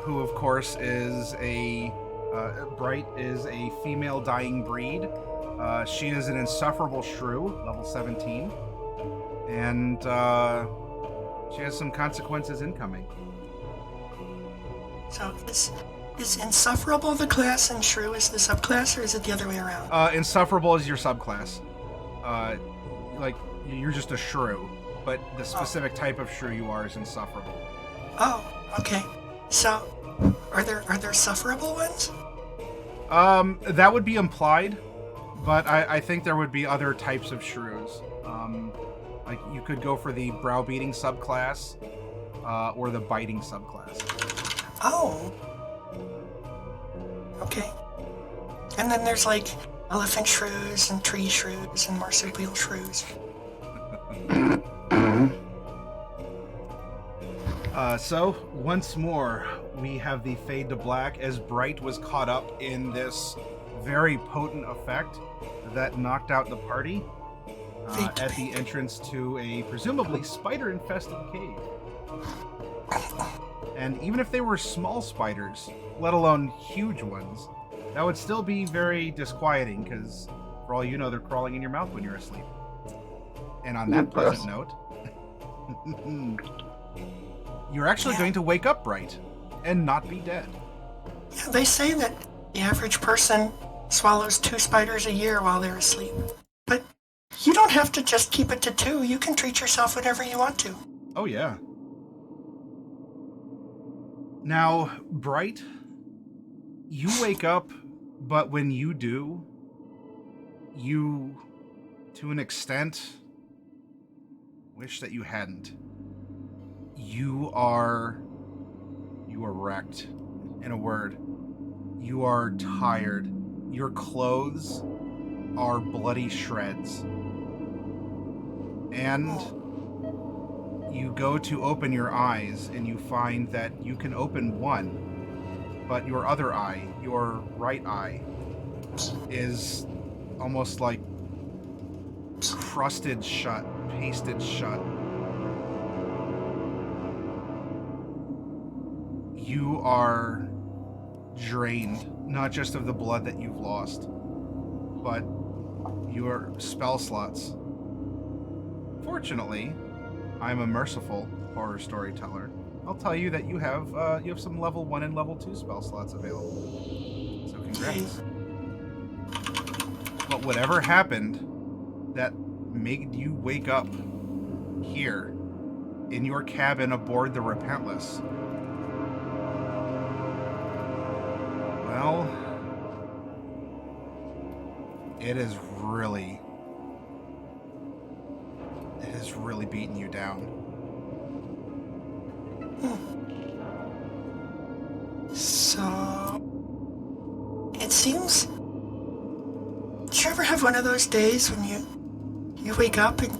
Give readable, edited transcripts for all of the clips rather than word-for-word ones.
who of course is a Bright is a female dying breed. She is an insufferable shrew, level 17, and she has some consequences incoming. So is insufferable the class and shrew is the subclass, or is it the other way around? Insufferable is your subclass. Like you're just a shrew, but the specific type of shrew you are is insufferable. Oh, okay. So, are there sufferable ones? That would be implied, but I think there would be other types of shrews. Like you could go for the browbeating subclass, or the biting subclass. Oh. Okay. And then there's like elephant shrews and tree shrews and marsupial shrews. So, once more, we have the fade to black as Bright was caught up in this very potent effect that knocked out the party at the entrance to a presumably spider-infested cave. And even if they were small spiders, let alone huge ones, that would still be very disquieting because, for all you know, they're crawling in your mouth when you're asleep. And on that pleasant note, you're actually going to wake up Bright and not be dead. Yeah, they say that the average person swallows 2 spiders a year while they're asleep. But you don't have to just keep it to 2. You can treat yourself whenever you want to. Oh, yeah. Now, Bright, you wake up, but when you do, you, to an extent, wish that you hadn't. You are wrecked. In a word, you are tired. Your clothes are bloody shreds. And you go to open your eyes and you find that you can open one, but your other eye, your right eye, is almost like crusted shut, pasted shut. You are drained, not just of the blood that you've lost, but your spell slots. Fortunately, I'm a merciful horror storyteller. I'll tell you that you have some level 1 and level 2 spell slots available. So congrats. But whatever happened that made you wake up here in your cabin aboard the Repentless, well, it has really beaten you down. So, it seems... Did you ever have one of those days when you wake up and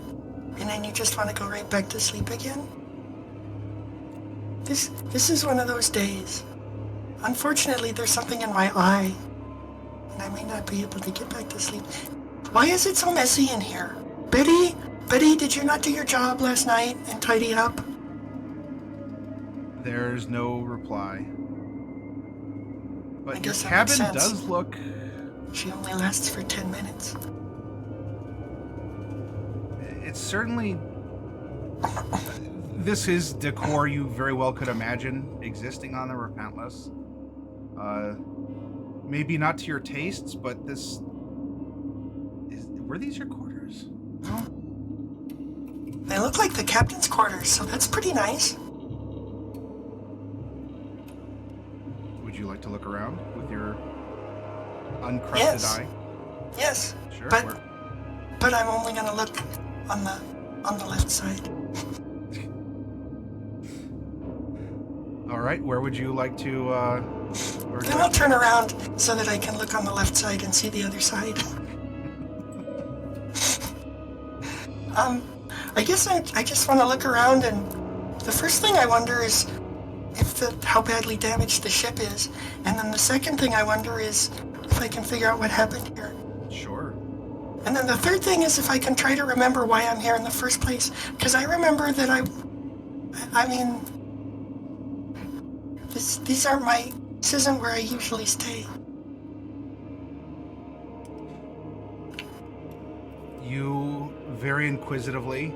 then you just want to go right back to sleep again? This is one of those days. Unfortunately, there's something in my eye, and I may not be able to get back to sleep. Why is it so messy in here? Betty, did you not do your job last night and tidy up? There's no reply. But I your guess that cabin makes sense. does look... She only lasts for 10 minutes. It's certainly... This is decor you very well could imagine existing on the Repentless. Maybe not to your tastes, but this... Were these your quarters? No. They look like the captain's quarters, so that's pretty nice. Would you like to look around with your uncrusted eye? Yes. Sure. But I'm only gonna look on the left side. All right. Where would you like to? Then I'll turn around so that I can look on the left side and see the other side. I guess I just want to look around, and the first thing I wonder is how badly damaged the ship is, and then the second thing I wonder is if I can figure out what happened here. Sure. And then the third thing is if I can try to remember why I'm here in the first place, because I remember that This isn't where I usually stay. You very inquisitively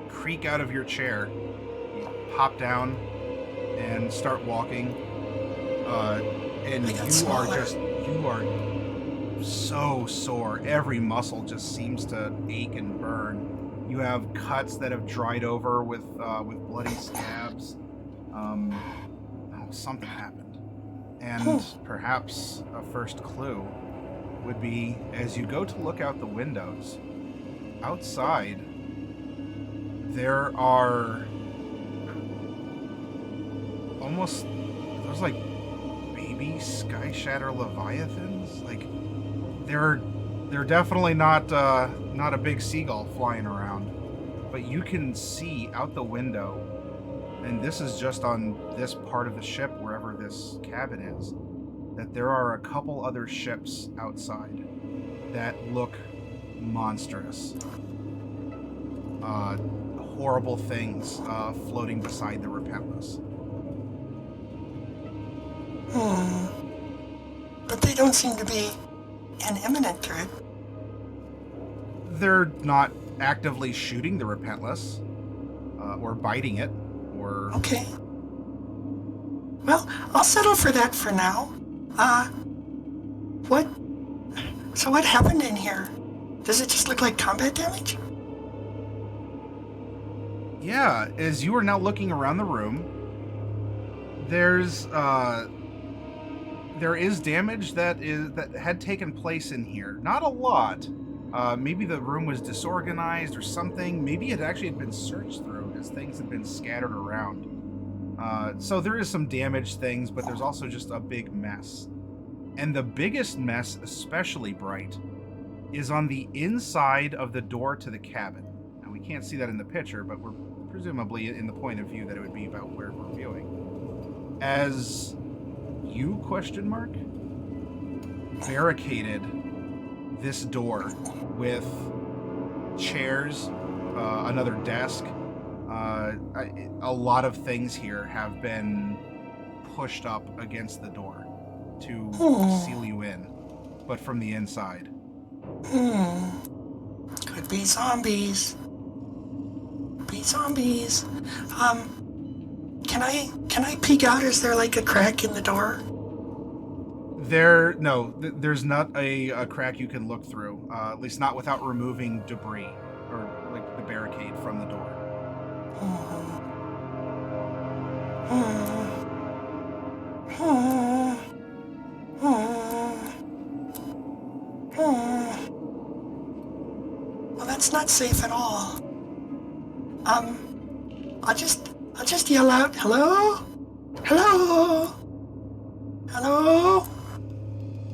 creak out of your chair, you hop down, and start walking. And you are so sore. Every muscle just seems to ache and burn. You have cuts that have dried over with bloody scabs. Something happened. And perhaps a first clue would be, as you go to look out the windows, outside there are almost, there's like baby sky shatter leviathans. Like they're definitely not a big seagull flying around, but you can see out the window, and this is just on this part of the ship wherever this cabin is, that there are a couple other ships outside that look monstrous. Horrible things floating beside the Repentless. But they don't seem to be an imminent threat. They're not actively shooting the Repentless, or biting it, or... Okay. Well, I'll settle for that for now. So what happened in here? Does it just look like combat damage? Yeah, as you are now looking around the room, there is damage that had taken place in here. Not a lot. Maybe the room was disorganized or something. Maybe it actually had been searched through as things had been scattered around. So there is some damaged things, but there's also just a big mess. And the biggest mess, especially Bright, is on the inside of the door to the cabin. Now, we can't see that in the picture, but we're presumably in the point of view that it would be about where we're viewing. As you, barricaded this door with chairs, another desk. A lot of things here have been pushed up against the door to seal you in, but from the inside. Could be zombies. Can I peek out? Is there like a crack in the door? There's not a crack you can look through, at least not without removing debris, or like the barricade from the door. Well, that's not safe at all. I'll just yell out, hello? Hello? Hello?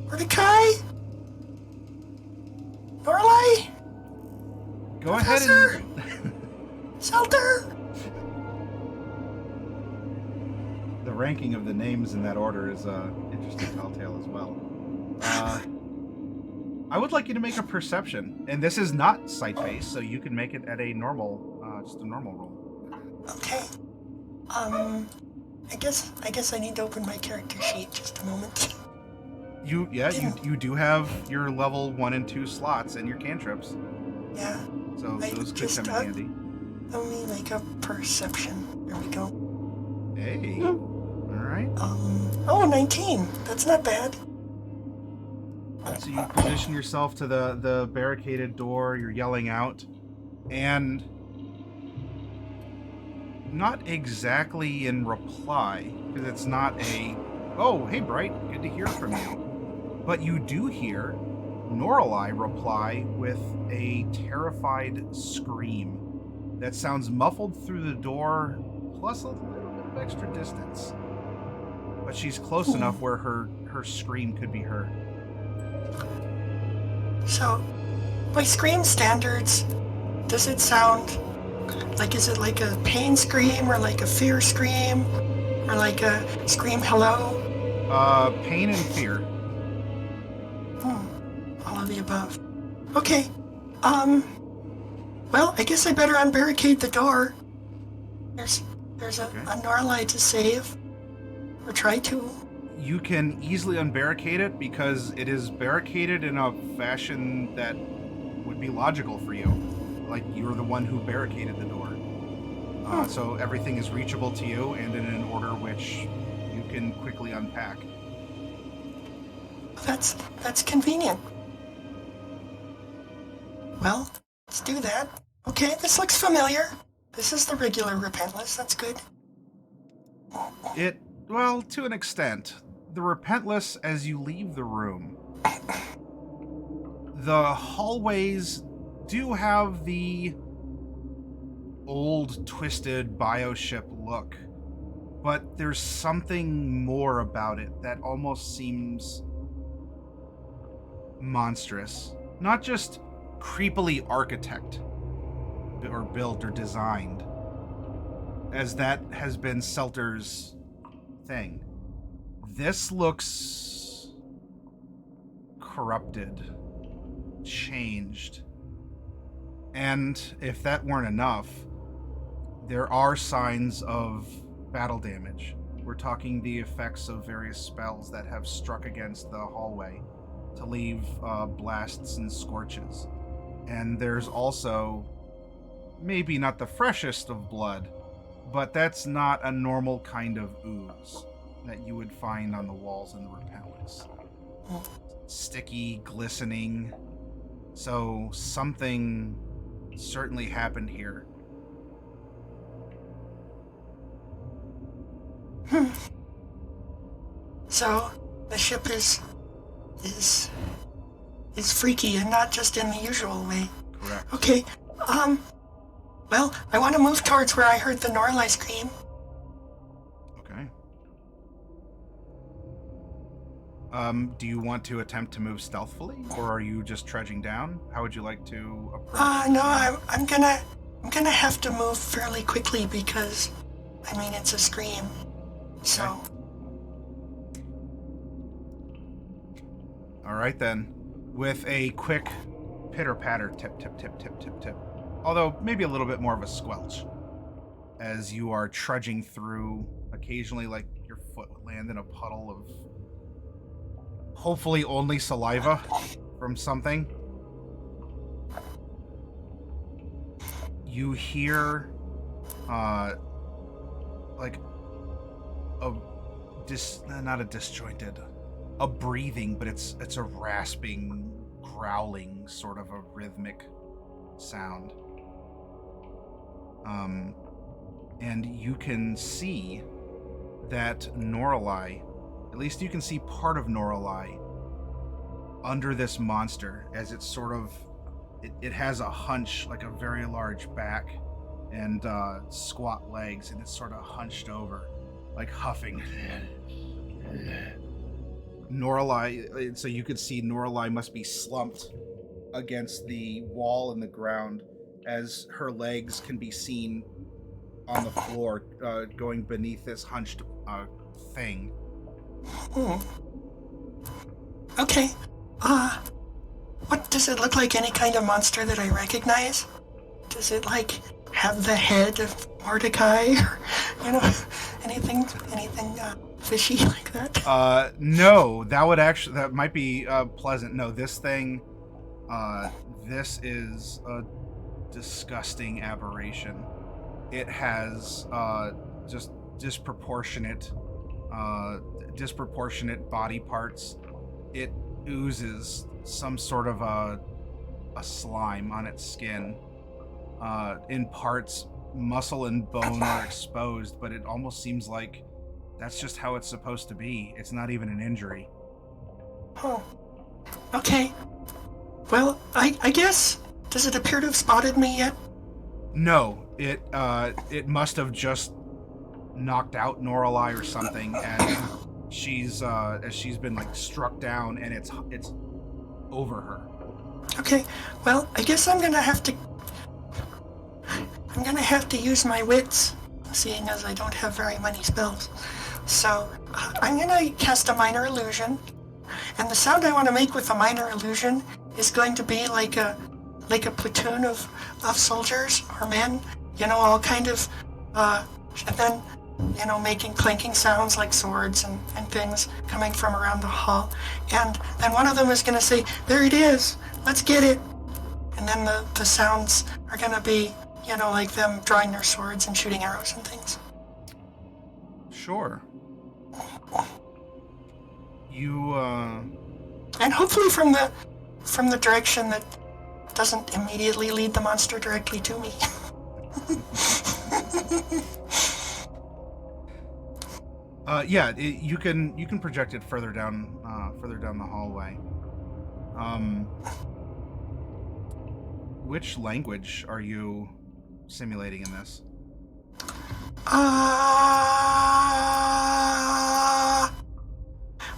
Mordecai? Norallie? Go Professor? ahead and... Shelter? The ranking of the names in that order is interesting telltale as well. I would like you to make a perception, and this is not sight-based, so you can make it at a normal, just a normal roll. Okay. I guess I need to open my character sheet just a moment. You do have your level 1 and 2 slots and your cantrips. Yeah. So those could come in handy. Let me make a perception. There we go. Hey. Alright. 19. That's not bad. So you position yourself to the barricaded door, you're yelling out, and not exactly in reply, because it's not a, oh, hey Bright, good to hear from you. But you do hear Norallie reply with a terrified scream that sounds muffled through the door, plus a little bit of extra distance. But she's close enough where her scream could be heard. So, by scream standards, does it sound like, is it like a pain scream, or like a fear scream, or like a scream hello? Pain and fear. All of the above. Okay. Well, I guess I better unbarricade the door. There's a Norallie to save. Or try to? You can easily unbarricade it because it is barricaded in a fashion that would be logical for you. Like you're the one who barricaded the door. So everything is reachable to you and in an order which you can quickly unpack. That's convenient. Well, let's do that. Okay, this looks familiar. This is the regular Repentless. That's good. Well, to an extent. The Repentless as you leave the room. The hallways do have the old, twisted bioship look, but there's something more about it that almost seems monstrous. Not just creepily architect or built or designed, as that has been Selter's thing. This looks corrupted, changed. And if that weren't enough, there are signs of battle damage. We're talking the effects of various spells that have struck against the hallway to leave blasts and scorches. And there's also, maybe not the freshest of blood, but that's not a normal kind of ooze that you would find on the walls in the Repentless. Sticky, glistening. So something certainly happened here. So the ship is freaky and not just in the usual way. Correct. Okay. Well, I want to move towards where I heard the Norallie scream. Okay. Do you want to attempt to move stealthily, or are you just trudging down? How would you like to approach? No, I'm gonna have to move fairly quickly because, I mean, it's a scream. So. All right then. With a quick pitter-patter, tip, tip, tip, tip, tip, tip. Although maybe a little bit more of a squelch, as you are trudging through. Occasionally, like your foot would land in a puddle of hopefully only saliva from something. You hear like not a disjointed, a breathing, but it's a rasping, growling sort of a rhythmic sound. And you can see that Norallie, at least you can see part of Norallie under this monster, as it's sort of, it has a hunch, like a very large back and squat legs, and it's sort of hunched over, like huffing. Norallie, so you could see Norallie must be slumped against the wall in the ground, as her legs can be seen on the floor, going beneath this hunched thing. Okay. What does it look like? Any kind of monster that I recognize? Does it like have the head of Mordecai, or anything fishy like that? No, that might be pleasant. No, this thing, this is a disgusting aberration. It has just disproportionate body parts. It oozes some sort of a slime on its skin. In parts, muscle and bone are exposed, but it almost seems like that's just how it's supposed to be. It's not even an injury. Oh. Okay. Well, I guess, does it appear to have spotted me yet? No, it must have just knocked out Norallie or something, and she's been like struck down, and it's over her. Okay, well, I guess I'm gonna have to use my wits, seeing as I don't have very many spells. So I'm gonna cast a minor illusion, and the sound I want to make with a minor illusion is going to be like a platoon of soldiers or men, all kind of, and then you know, making clanking sounds like swords and things coming from around the hall. And then one of them is going to say, "There it is, let's get it." And then the sounds are going to be, you know, like them drawing their swords and shooting arrows and things. Sure. You, And hopefully from the direction that doesn't immediately lead the monster directly to me. Yeah, you can project it further down the hallway. Which language are you simulating in this?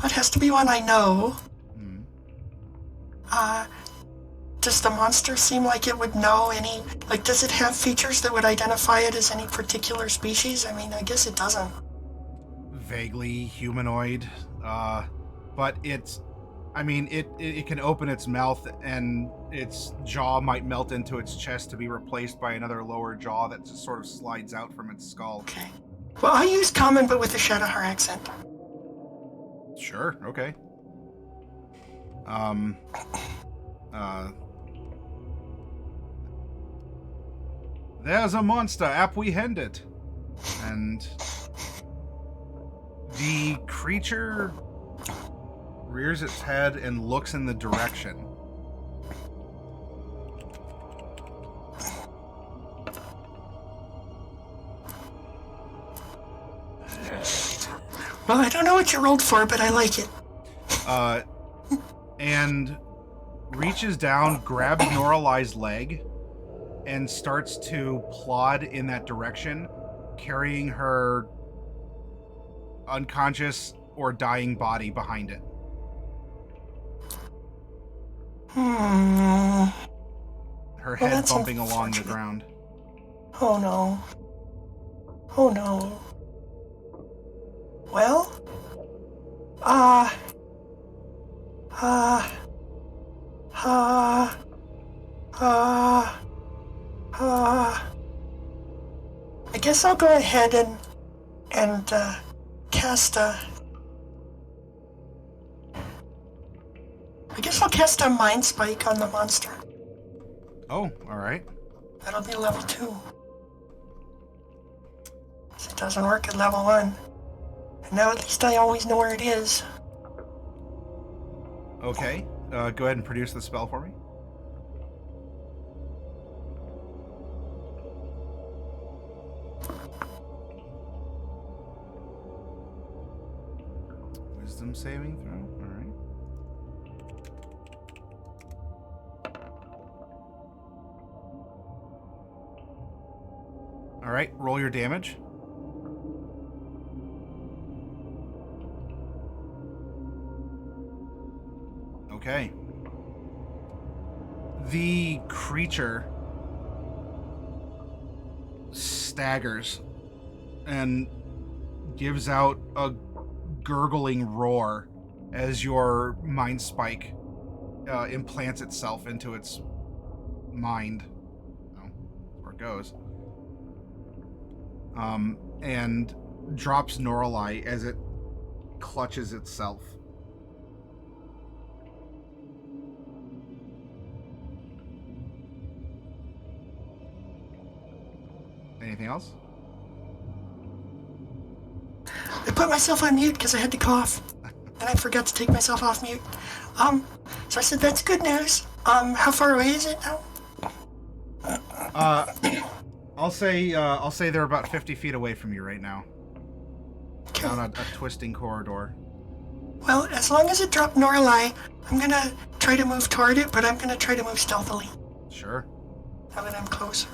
It has to be one I know. Hmm. Does the monster seem like it would know any, like, does it have features that would identify it as any particular species? I mean, I guess it doesn't. Vaguely humanoid, but it can open its mouth and its jaw might melt into its chest to be replaced by another lower jaw that just sort of slides out from its skull. Okay. Well, I use common, but with a Shadowhar accent. Sure, okay. There's a monster, apprehend it. And the creature rears its head and looks in the direction. Well, I don't know what you rolled for, but I like it. And reaches down, grabs Norallie's leg, and starts to plod in that direction, carrying her unconscious or dying body behind it. Her head bumping along the ground. Oh no. Oh no. Well, I guess I'll go ahead and cast a... I guess I'll cast a Mind Spike on the monster. Oh, alright. That'll be level 2. It doesn't work at level 1. And now at least I always know where it is. Okay. Go ahead and produce the spell for me. Wisdom saving throw. Alright. Alright, roll your damage. Okay. The creature staggers and gives out a gurgling roar as your mind spike implants itself into its mind. Oh, where it goes. And drops Norallie as it clutches itself. Anything else? I put myself on mute because I had to cough. And I forgot to take myself off mute. So I said, that's good news. How far away is it now? I'll say they're about 50 feet away from you right now. Okay. Down a twisting corridor. Well, as long as it dropped Norallie, I'm gonna try to move toward it, but I'm gonna try to move stealthily. Sure. Now that I'm closer.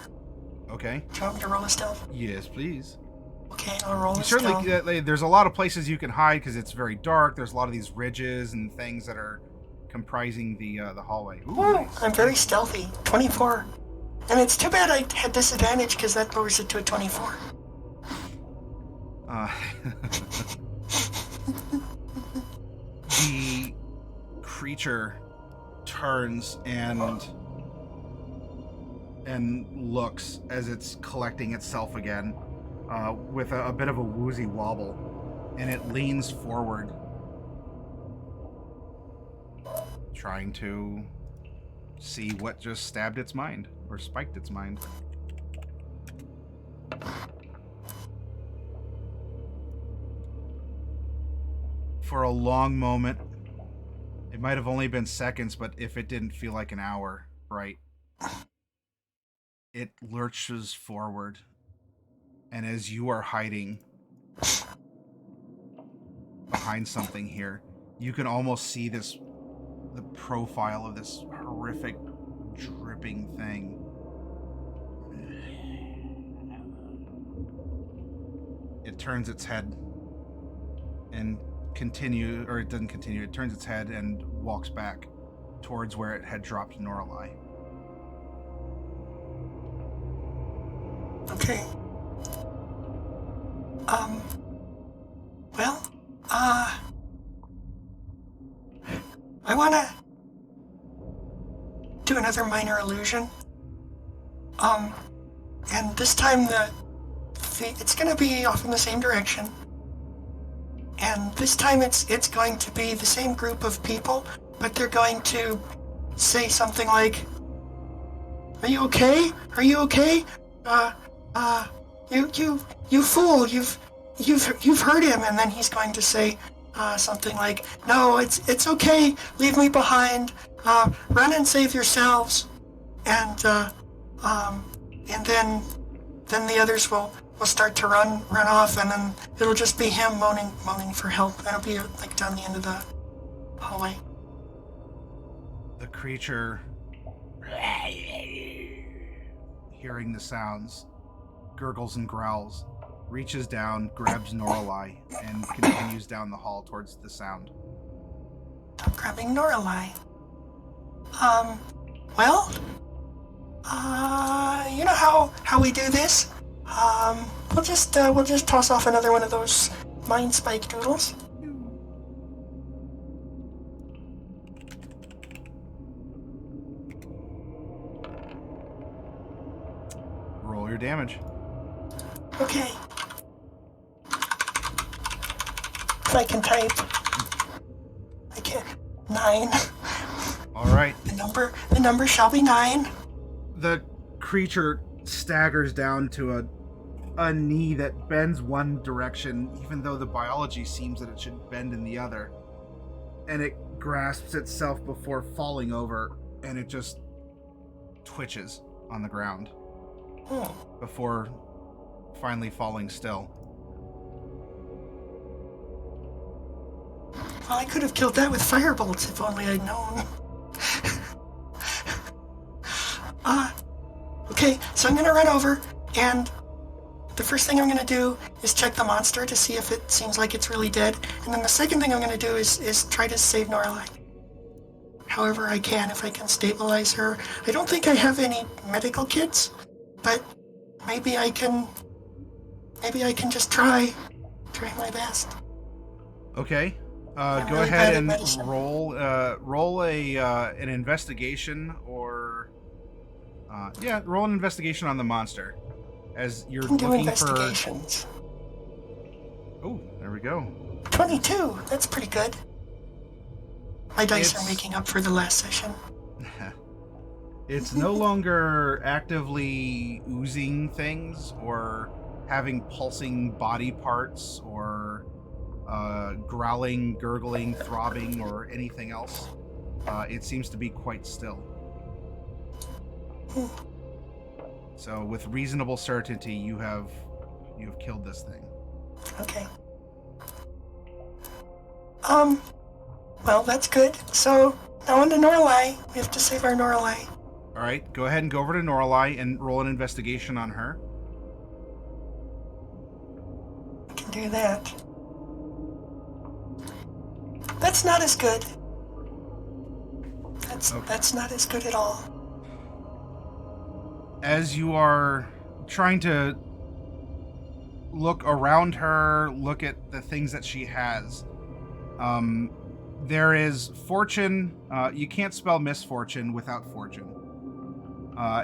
Okay. Do you want me to roll a stealth? Yes, please. Okay, I'll roll a Certainly, stealth. there's a lot of places you can hide because it's very dark. There's a lot of these ridges and things that are comprising the hallway. Ooh, nice. I'm very stealthy. 24. And it's too bad I had disadvantage because that lowers it to a 24. The creature turns and looks as it's collecting itself again, with a bit of a woozy wobble, and it leans forward, trying to see what just stabbed its mind, or spiked its mind. For a long moment, it might have only been seconds, but if it didn't feel like an hour, right? It lurches forward, and as you are hiding behind something here, you can almost see the profile of this horrific, dripping thing. It turns its head and it doesn't continue. It turns its head and walks back towards where it had dropped Norallie. Okay. Well, I wanna do another minor illusion. And this time it's gonna be off in the same direction. And this time it's going to be the same group of people, but they're going to say something like, "Are you okay? Are you okay? You fool! You've hurt him." And then he's going to say something like, "No, it's okay. Leave me behind. Run and save yourselves." And then the others will start to run off, and then it'll just be him moaning for help. It'll be like down the end of the hallway. The creature, hearing the sounds, gurgles and growls, reaches down, grabs Norallie, and continues down the hall towards the sound. I'm grabbing Norallie. Well, you know how we do this? We'll just toss off another one of those mind spike doodles. Roll your damage. Okay. If I can type. I can't. 9. All right. The number shall be 9. The creature staggers down to a knee that bends one direction, even though the biology seems that it should bend in the other. And it grasps itself before falling over, and it just twitches on the ground before finally falling still. Well, I could have killed that with firebolts if only I'd known. Okay, so I'm gonna run over, and the first thing I'm gonna do is check the monster to see if it seems like it's really dead, and then the second thing I'm gonna do is try to save Norallie. However I can, if I can stabilize her. I don't think I have any medical kits, but maybe I can just try my best. Okay. Go really ahead bad at and medicine. roll an investigation, or roll an investigation on the monster as you're I can do looking investigations. for. Oh, there we go. 22. That's pretty good. My dice It's- are making up for the last session. It's no longer actively oozing things or having pulsing body parts or growling, gurgling, throbbing, or anything else. It seems to be quite still. So, with reasonable certainty, you have killed this thing. Okay. Well, that's good. So, now on to Norallie. We have to save our Norallie. All right, go ahead and go over to Norallie and roll an investigation on her. I can do that. That's not as good. That's not as good at all. As you are trying to look around her, look at the things that she has, there is fortune. You can't spell misfortune without fortune.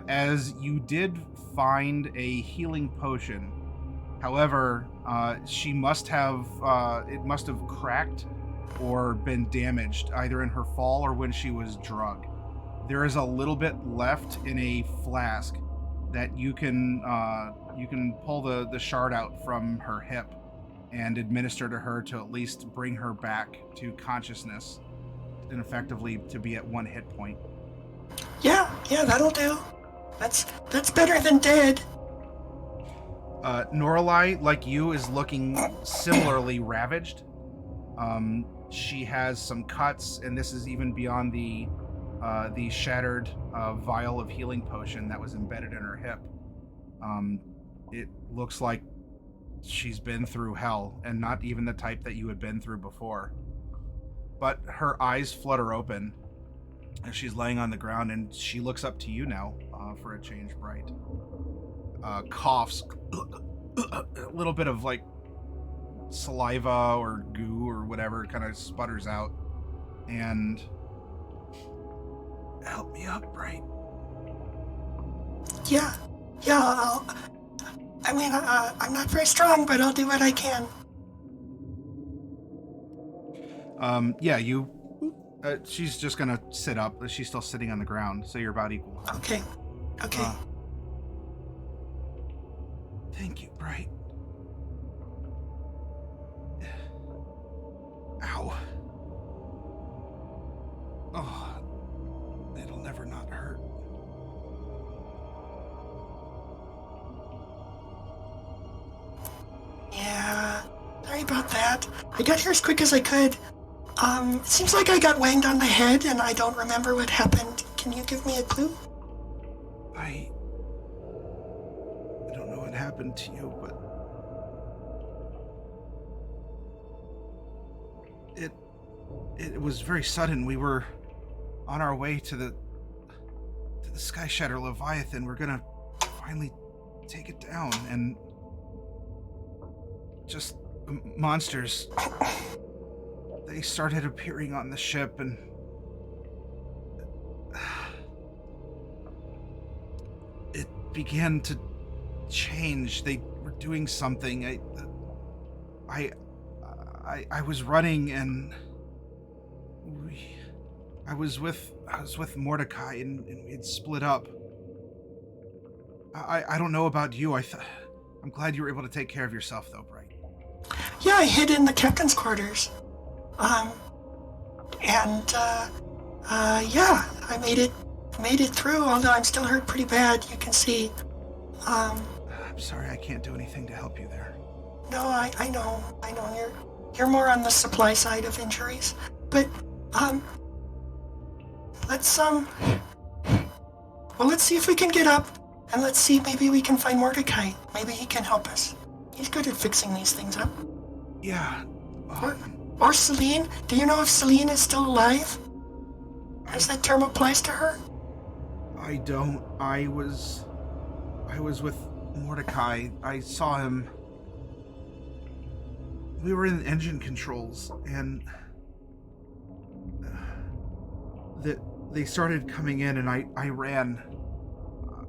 As you did find a healing potion However, she must have it must have cracked or been damaged either in her fall or when she was drugged. There is a little bit left in a flask that you can pull the shard out from her hip and administer to her to at least bring her back to consciousness and effectively to be at 1 hit point. Yeah, that'll do. That's better than dead. Norallie, like you, is looking similarly ravaged. She has some cuts, and this is even beyond the shattered vial of healing potion that was embedded in her hip. It looks like she's been through hell, and not even the type that you had been through before. But her eyes flutter open as she's laying on the ground, and she looks up to you now for a change, Bright. Coughs, a little bit of like saliva or goo or whatever kind of sputters out, and help me up, Bright. Yeah, I'm not very strong, but I'll do what I can. You. She's just gonna sit up. She's still sitting on the ground, so you're about equal. Okay. Thank you, Bright. Ow. Oh, it'll never not hurt. Yeah, sorry about that. I got here as quick as I could. It seems like I got wanged on the head and I don't remember what happened. Can you give me a clue? I don't know what happened to you, but it was very sudden. We were on our way to the Sky Shatter Leviathan. We're gonna finally take it down, and just monsters. They started appearing on the ship, and it began to change. They were doing something. I was running, and I was with Mordecai, and we had split up. I don't know about you. I'm glad you were able to take care of yourself, though, Bright. Yeah, I hid in the captain's quarters. I made it through, although I'm still hurt pretty bad, you can see. I'm sorry, I can't do anything to help you there. No, I know, you're more on the supply side of injuries, but, let's see if we can get up, and let's see, maybe we can find Mordecai. Maybe he can help us. He's good at fixing these things up. Yeah. Or Selene? Do you know if Selene is still alive? As that term applies to her? I don't. I was with Mordecai. I saw him. We were in engine controls, and they started coming in, and I ran.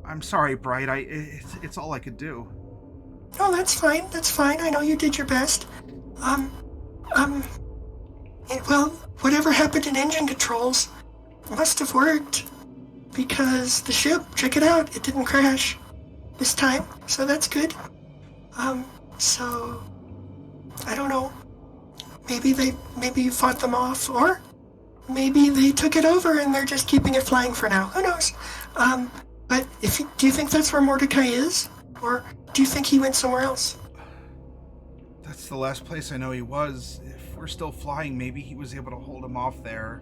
I'm sorry, Bright. It's all I could do. Oh, that's fine. I know you did your best. Well, whatever happened in engine controls must have worked, because the ship, check it out, it didn't crash this time, so that's good. So I don't know. Maybe you fought them off, or maybe they took it over and they're just keeping it flying for now. Who knows? But do you think that's where Mordecai is, or do you think he went somewhere else? That's the last place I know he was. If we're still flying, maybe he was able to hold him off there.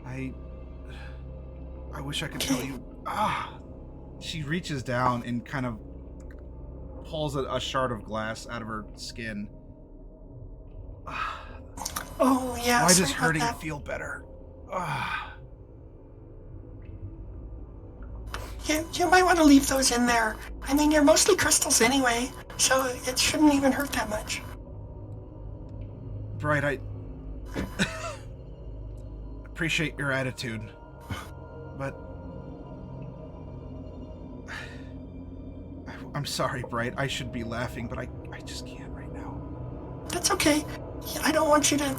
I wish I could tell you. She reaches down and kind of pulls a shard of glass out of her skin. Oh, yeah. Why does hurting feel better? You might want to leave those in there. I mean, you're mostly crystals anyway, so it shouldn't even hurt that much. Bright, I appreciate your attitude, but I'm sorry, Bright. I should be laughing, but I just can't right now. That's okay. I don't want you to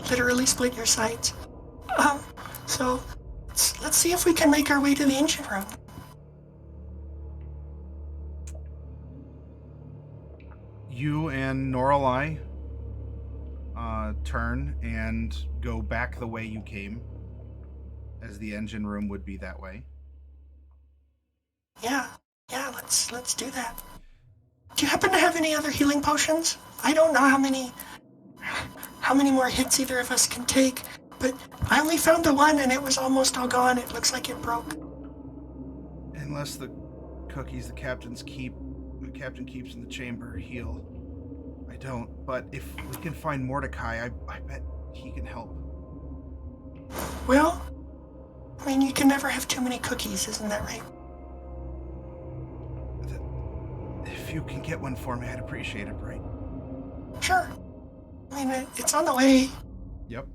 literally split your sides. So let's see if we can make our way to the engine room. You and Norallie turn and go back the way you came, as the engine room would be that way. Yeah, let's do that. Do you happen to have any other healing potions? I don't know how many more hits either of us can take, but I only found the one and it was almost all gone. It looks like it broke. Unless the cookies the captain keeps in the chamber heal. I don't, but if we can find Mordecai, I bet he can help. Well, I mean, you can never have too many cookies, isn't that right? If you can get one for me, I'd appreciate it, right? Sure. I mean, it's on the way. Yep.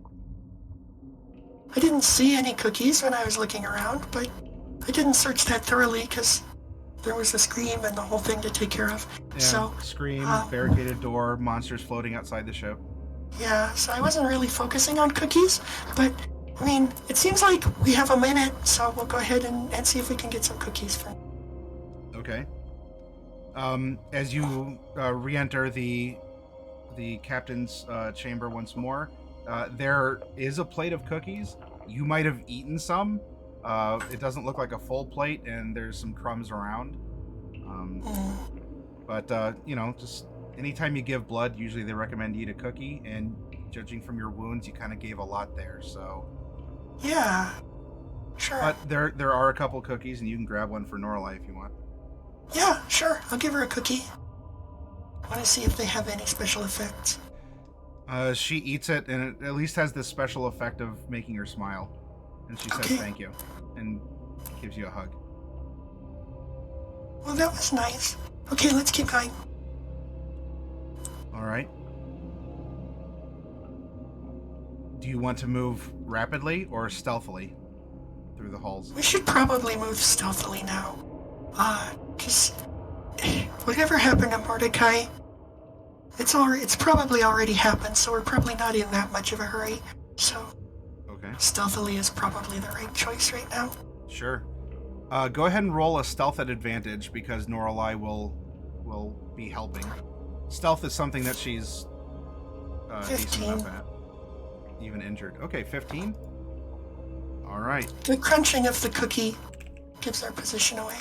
I didn't see any cookies when I was looking around, but I didn't search that thoroughly because there was a scream and the whole thing to take care of. Yeah, so scream, barricaded door, monsters floating outside the ship. Yeah, so I wasn't really focusing on cookies, but I mean, it seems like we have a minute, so we'll go ahead and see if we can get some cookies for. Okay. As you re-enter the captain's chamber once more, there is a plate of cookies. You might have eaten some. It doesn't look like a full plate, and there's some crumbs around. But just anytime you give blood, usually they recommend you eat a cookie, and judging from your wounds, you kind of gave a lot there, so... Yeah, sure. But there are a couple cookies, and you can grab one for Norallie if you want. Yeah, sure. I'll give her a cookie. I want to see if they have any special effects. She eats it, and it at least has this special effect of making her smile. And she says thank you, and gives you a hug. Well, that was nice. Okay, let's keep going. All right. Do you want to move rapidly or stealthily through the halls? We should probably move stealthily now. Because whatever happened to Mordecai, it's probably already happened, so we're probably not in that much of a hurry. So, stealthily is probably the right choice right now. Sure. Go ahead and roll a stealth at advantage because Norallie will be helping. Stealth is something that she's decent enough at, even injured. Okay, 15. All right. The crunching of the cookie gives our position away.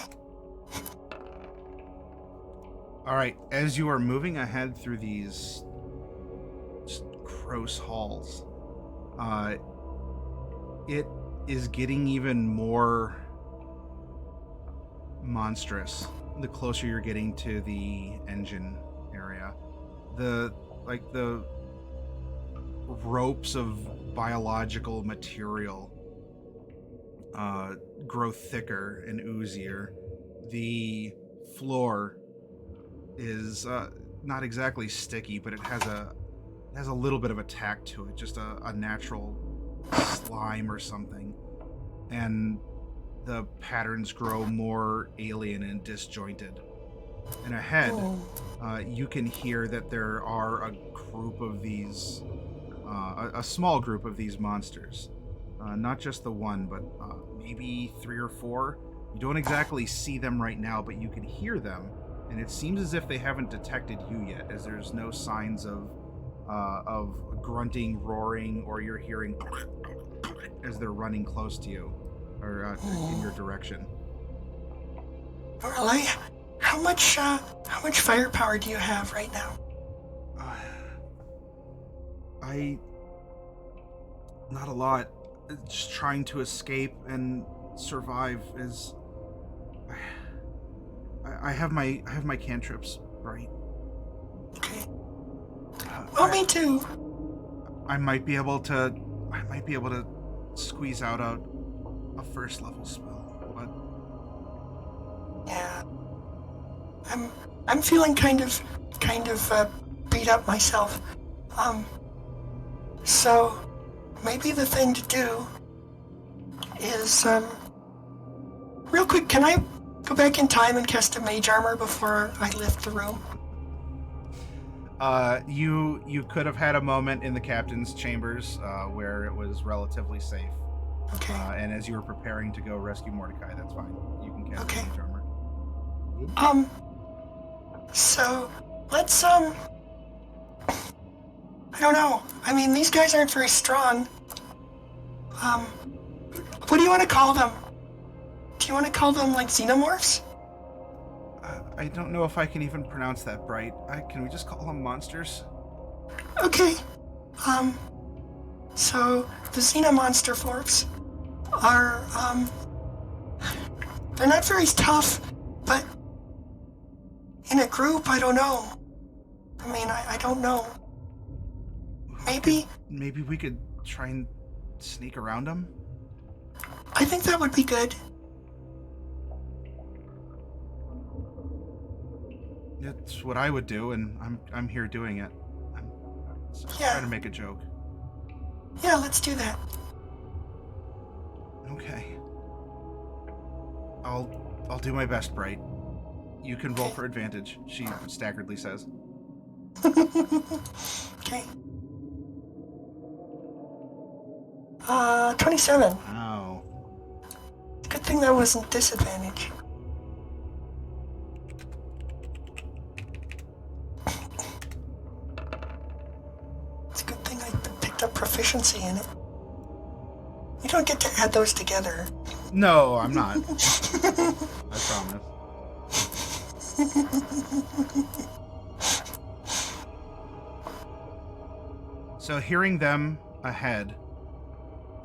All right, as you are moving ahead through these just gross halls, it is getting even more monstrous the closer you're getting to the engine area. The ropes of biological material grow thicker and oozier. The floor is not exactly sticky, but it has a little bit of a tack to it, just a natural slime or something. And the patterns grow more alien and disjointed. And ahead, you can hear that there are a group of these, a small group of these monsters. Not just the one, but maybe 3 or 4. You don't exactly see them right now, but you can hear them. And it seems as if they haven't detected you yet, as there's no signs of grunting, roaring, or you're hearing as they're running close to you, or in your direction. Norallie, how much firepower do you have right now? Not a lot. Just trying to escape and survive is. I have my cantrips, right? Okay. Well, me too. I might be able to squeeze out a first level spell, but yeah, I'm feeling kind of beat up myself. So maybe the thing to do is real quick. Can I go back in time and cast a mage armor before I left the room? You could have had a moment in the captain's chambers where it was relatively safe. Okay. And as you were preparing to go rescue Mordecai, that's fine. You can cast Okay. mage armor. So let's I don't know. I mean, these guys aren't very strong. What do you want to call them? Do you want to call them like xenomorphs? I don't know if I can even pronounce that, Bright. Can we just call them monsters? Okay. So the xenomonster forms are they're not very tough, but in a group, I don't know. I mean, I don't know. Maybe we could try and sneak around them? I think that would be good. It's what I would do, and I'm here doing it. I'm trying to make a joke. Yeah, let's do that. Okay. I'll do my best, Bright. You can roll for advantage, she staggeredly says. Okay. 27. Wow. Good thing that wasn't disadvantage. It's a good thing I picked up proficiency in it. You don't get to add those together. No, I'm not. I promise. So hearing them ahead,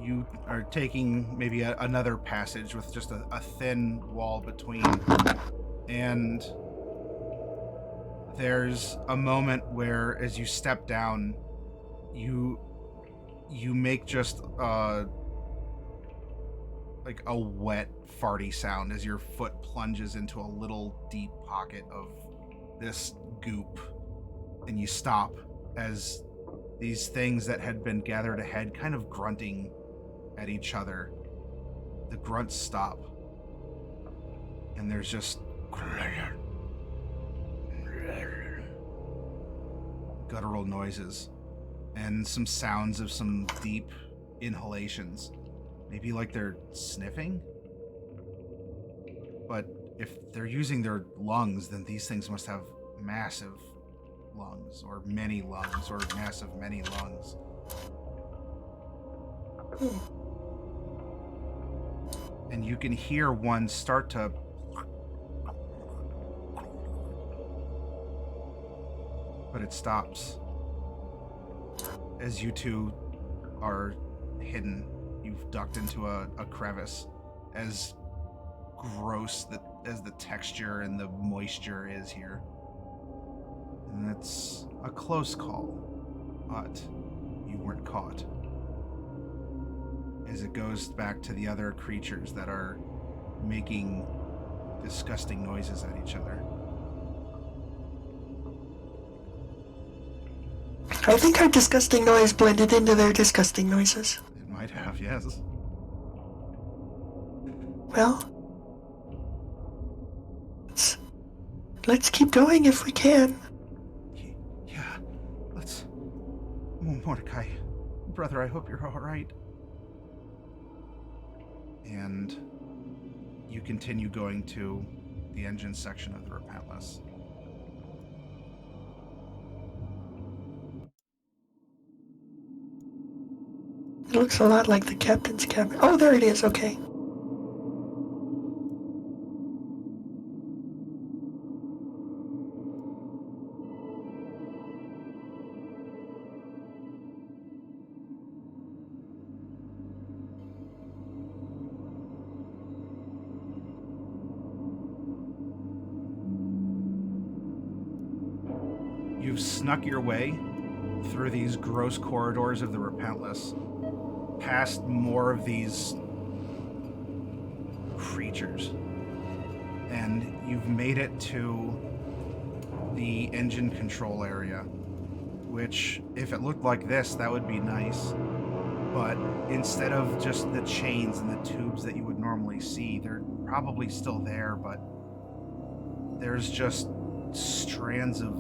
you are taking maybe another passage with just a thin wall between, and there's a moment where as you step down, you make just like a wet farty sound as your foot plunges into a little deep pocket of this goop, and you stop as these things that had been gathered ahead kind of grunting at each other. The grunts stop, and there's just guttural noises and some sounds of some deep inhalations. Maybe like they're sniffing? But if they're using their lungs, then these things must have massive lungs, or many lungs, or massive many lungs. And you can hear one start to but it stops as you two are hidden. You've ducked into a crevice. As gross as the texture and the moisture is here. And it's a close call, but you weren't caught. As it goes back to the other creatures that are making disgusting noises at each other. I think our disgusting noise blended into their disgusting noises. It might have, yes. Well, let's keep going if we can. Yeah, let's... Mordecai, brother, I hope you're all right. And you continue going to the engine section of the Repentless. It looks a lot like the captain's cabin. Oh, there it is, okay. You've snuck your way through these gross corridors of the Repentless, past more of these creatures, and you've made it to the engine control area, which, if it looked like this, that would be nice. But instead of just the chains and the tubes that you would normally see, they're probably still there, but there's just strands of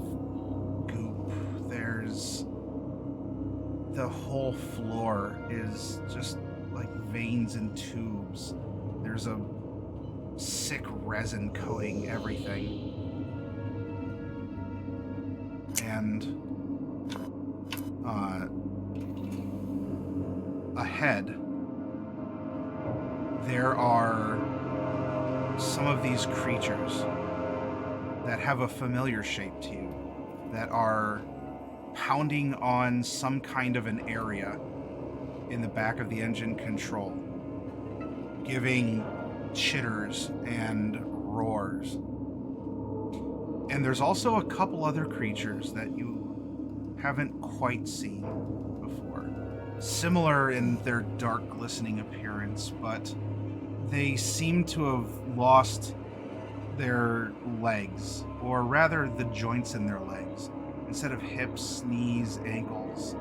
goop. The whole floor is just like veins and tubes. There's a sick resin coating everything. And ahead, there are some of these creatures that have a familiar shape to you, that are pounding on some kind of an area in the back of the engine control, giving chitters and roars. And there's also a couple other creatures that you haven't quite seen before. Similar in their dark, glistening appearance, but they seem to have lost their legs, or rather the joints in their legs. Instead of hips, knees, ankles,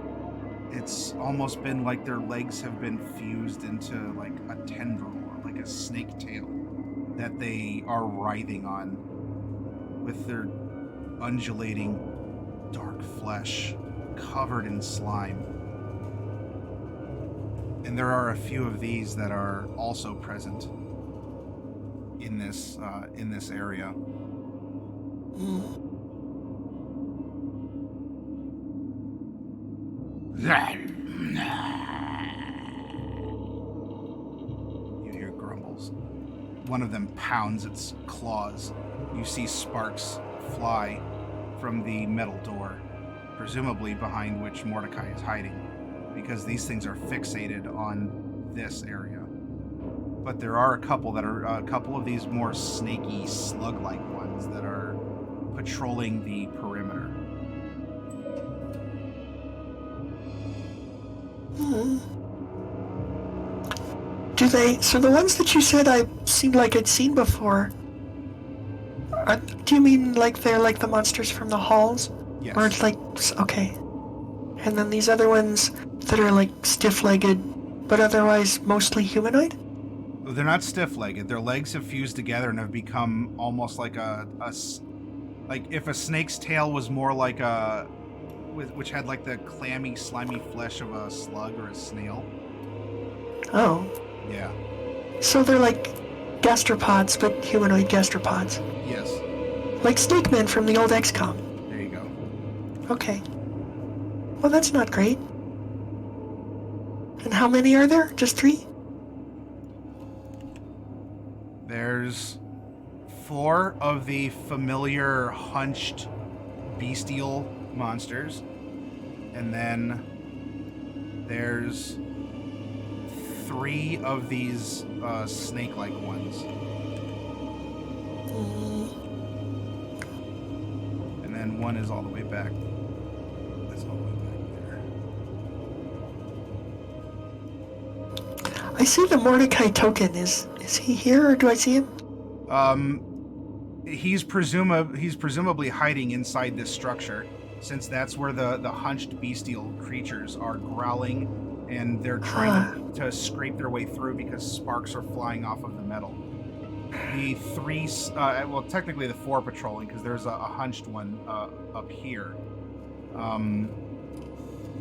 it's almost been like their legs have been fused into like a tendril or like a snake tail that they are writhing on, with their undulating dark flesh covered in slime. And there are a few of these that are also present in this area. You hear grumbles. One of them pounds its claws. You see sparks fly from the metal door, presumably behind which Mordecai is hiding, because these things are fixated on this area. But there are a couple of these more snaky, slug-like ones that are patrolling the perimeter. So the ones that you said seemed like I'd seen before, do you mean like they're like the monsters from the halls? Yes. Or it's like, okay. And then these other ones that are like stiff-legged, but otherwise mostly humanoid? They're not stiff-legged. Their legs have fused together and have become almost like like if a snake's tail was more like which had like the clammy, slimy flesh of a slug or a snail. Oh. Yeah. So they're like gastropods, but humanoid gastropods. Yes. Like snake men from the old XCOM. There you go. Okay. Well, that's not great. And how many are there? Just 3? There's 4 of the familiar hunched bestial monsters, and then there's 3 of these snake-like ones. And then one is all the way back. That's all the way back there. I see the Mordecai token. Is he here, or do I see him? He's presumably hiding inside this structure, since that's where the hunched bestial creatures are growling, and they're trying to scrape their way through because sparks are flying off of the metal. The 3, well, technically the 4 patrolling, because there's a hunched one up here.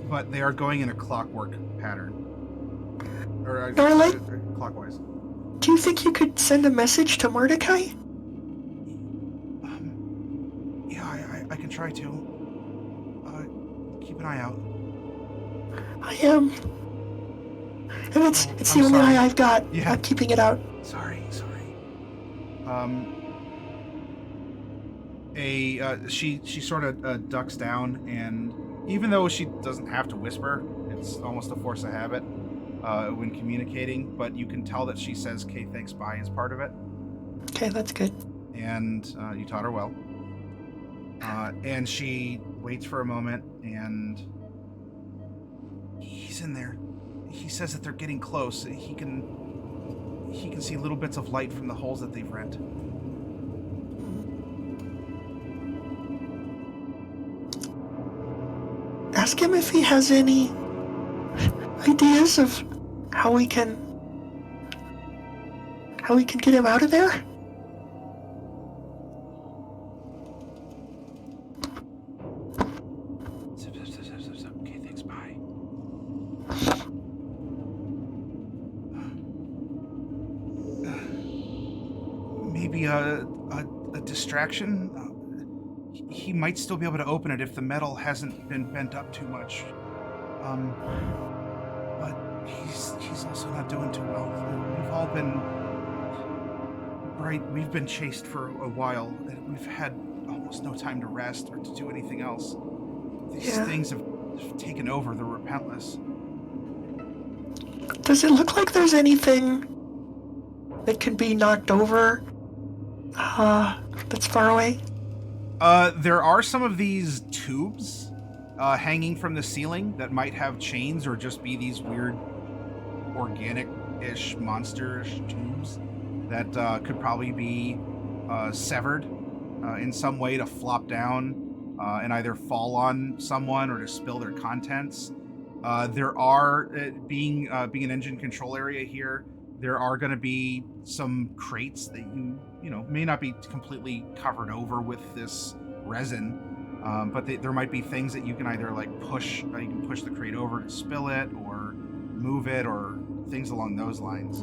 But they are going in a clockwork pattern. Or Norallie? Clockwise. Do you think you could send a message to Mordecai? Yeah, I can try to. Keep an eye out. I am. And it's the only eye I've got. Yeah. I'm keeping it out. Sorry. She sort of ducks down, and even though she doesn't have to whisper, it's almost a force of habit when communicating, but you can tell that she says "Okay, thanks, bye" as part of it. Okay, that's good. And you taught her well. And she waits for a moment, and he's in there. He says that they're getting close. He can see little bits of light from the holes that they've rent. Ask him if he has any ideas of how we can how we can get him out of there? Okay, thanks, bye. Maybe a distraction? He might still be able to open it if the metal hasn't been bent up too much. But he's also not doing too well. We've all been... Right, we've been chased for a while, and we've had almost no time to rest or to do anything else. These things have taken over the Repentless. Does it look like there's anything that can be knocked over that's far away? There are some of these tubes hanging from the ceiling that might have chains or just be these weird organic-ish, monster-ish tubes that could probably be severed in some way to flop down and either fall on someone or to spill their contents. There are, being an engine control area here, there are going to be some crates that you know, may not be completely covered over with this resin, but there might be things that you can either like push, you can push the crate over to spill it or move it or things along those lines.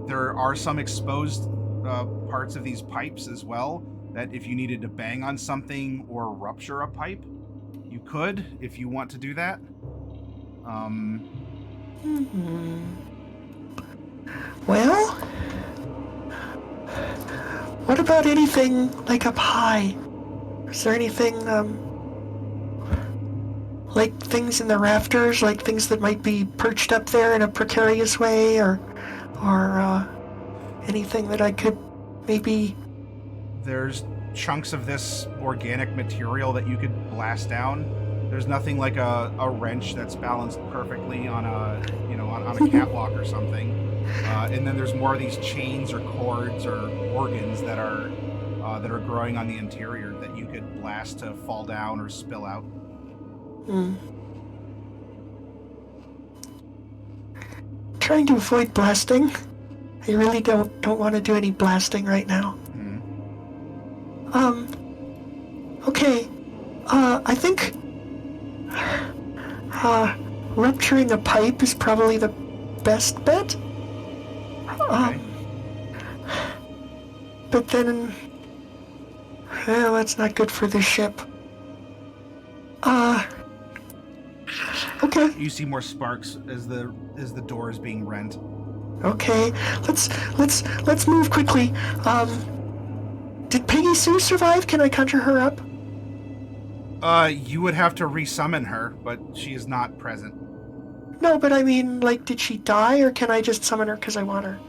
There are some exposed parts of these pipes as well that if you needed to bang on something or rupture a pipe, you could if you want to do that. Well, what about anything like up high? Is there anything, like things in the rafters, like things that might be perched up there in a precarious way, or anything that I could maybe... There's chunks of this organic material that you could blast down. There's nothing like a wrench that's balanced perfectly on a, you know, on a catwalk or something. And then there's more of these chains or cords or organs that are growing on the interior that you could blast to fall down or spill out. Trying to avoid blasting. I really don't want to do any blasting right now. Okay. I think rupturing a pipe is probably the best bet. Okay. But then, well, that's not good for the ship. Okay. You see more sparks as the door is being rent. Okay. Let's move quickly. Did Peggy Sue survive? Can I conjure her up? You would have to resummon her, but she is not present. No, but I mean, like, did she die, or can I just summon her because I want her?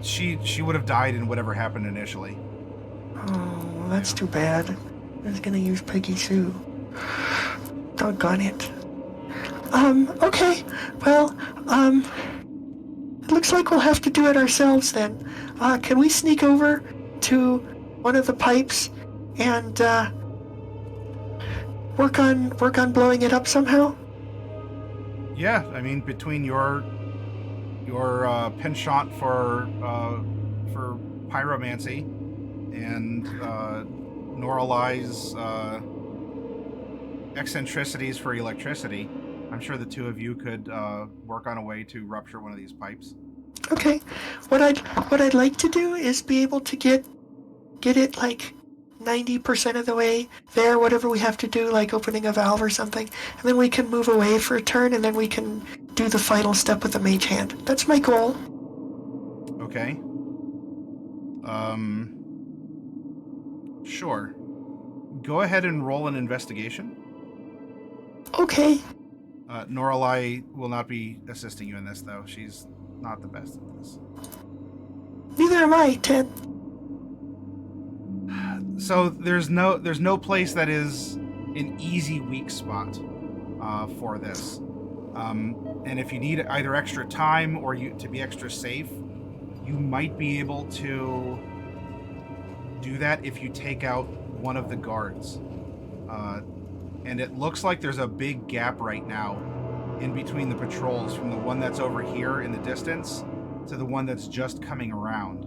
She would have died in whatever happened initially. Oh, that's too bad. I was gonna use Peggy Sue. Doggone it. Okay. Well, it looks like we'll have to do it ourselves then. Can we sneak over to one of the pipes and, work on blowing it up somehow? Yeah, I mean, between your penchant for pyromancy and Norallie's eccentricities for electricity, I'm sure the two of you could work on a way to rupture one of these pipes. Okay. What I'd like to do is be able to get it like 90% of the way there, whatever we have to do, like opening a valve or something, and then we can move away for a turn, and then we can do the final step with the mage hand. That's my goal. Okay. Sure. Go ahead and roll an investigation. Okay. Norallie will not be assisting you in this, though. She's not the best at this. Neither am I, Ted. So there's no place that is an easy weak spot for this. And if you need either extra time or to be extra safe, you might be able to do that if you take out one of the guards. And it looks like there's a big gap right now in between the patrols, from the one that's over here in the distance to the one that's just coming around.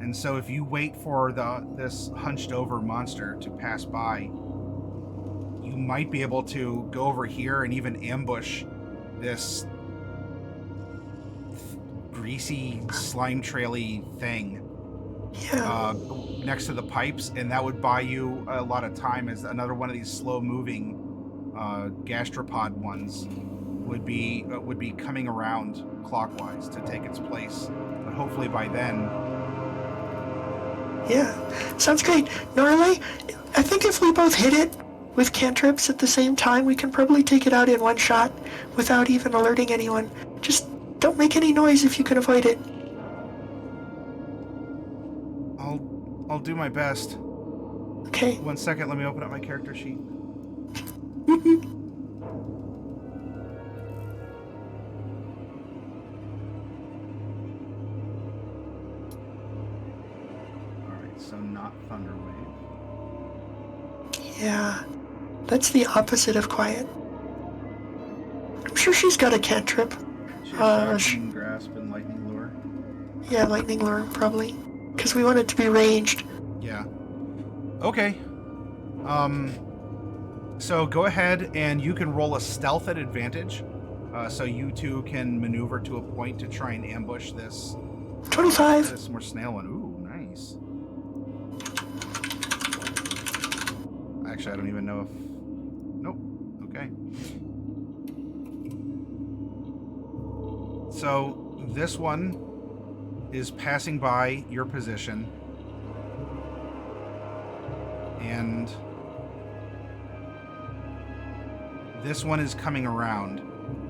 And so if you wait for this hunched over monster to pass by, you might be able to go over here and even ambush this greasy, slime traily thing next to the pipes, and that would buy you a lot of time as another one of these slow-moving gastropod ones would be coming around clockwise to take its place. But hopefully by then... Yeah, sounds great. Norallie, I think if we both hit it with cantrips at the same time, we can probably take it out in one shot without even alerting anyone. Just don't make any noise if you can avoid it. I'll do my best. Okay. 1 second, let me open up my character sheet. Alright, so not Thunderwave. Yeah, that's the opposite of quiet. I'm sure she's got a cantrip. Shocking Grasp and Lightning Lure. Yeah, Lightning Lure, probably. Because we want it to be ranged. Yeah. Okay. So go ahead and you can roll a stealth at advantage. So you two can maneuver to a point to try and ambush this... 25! This more snail one. Ooh, nice. Actually, I don't even know if... Nope. Okay. So this one is passing by your position, and this one is coming around.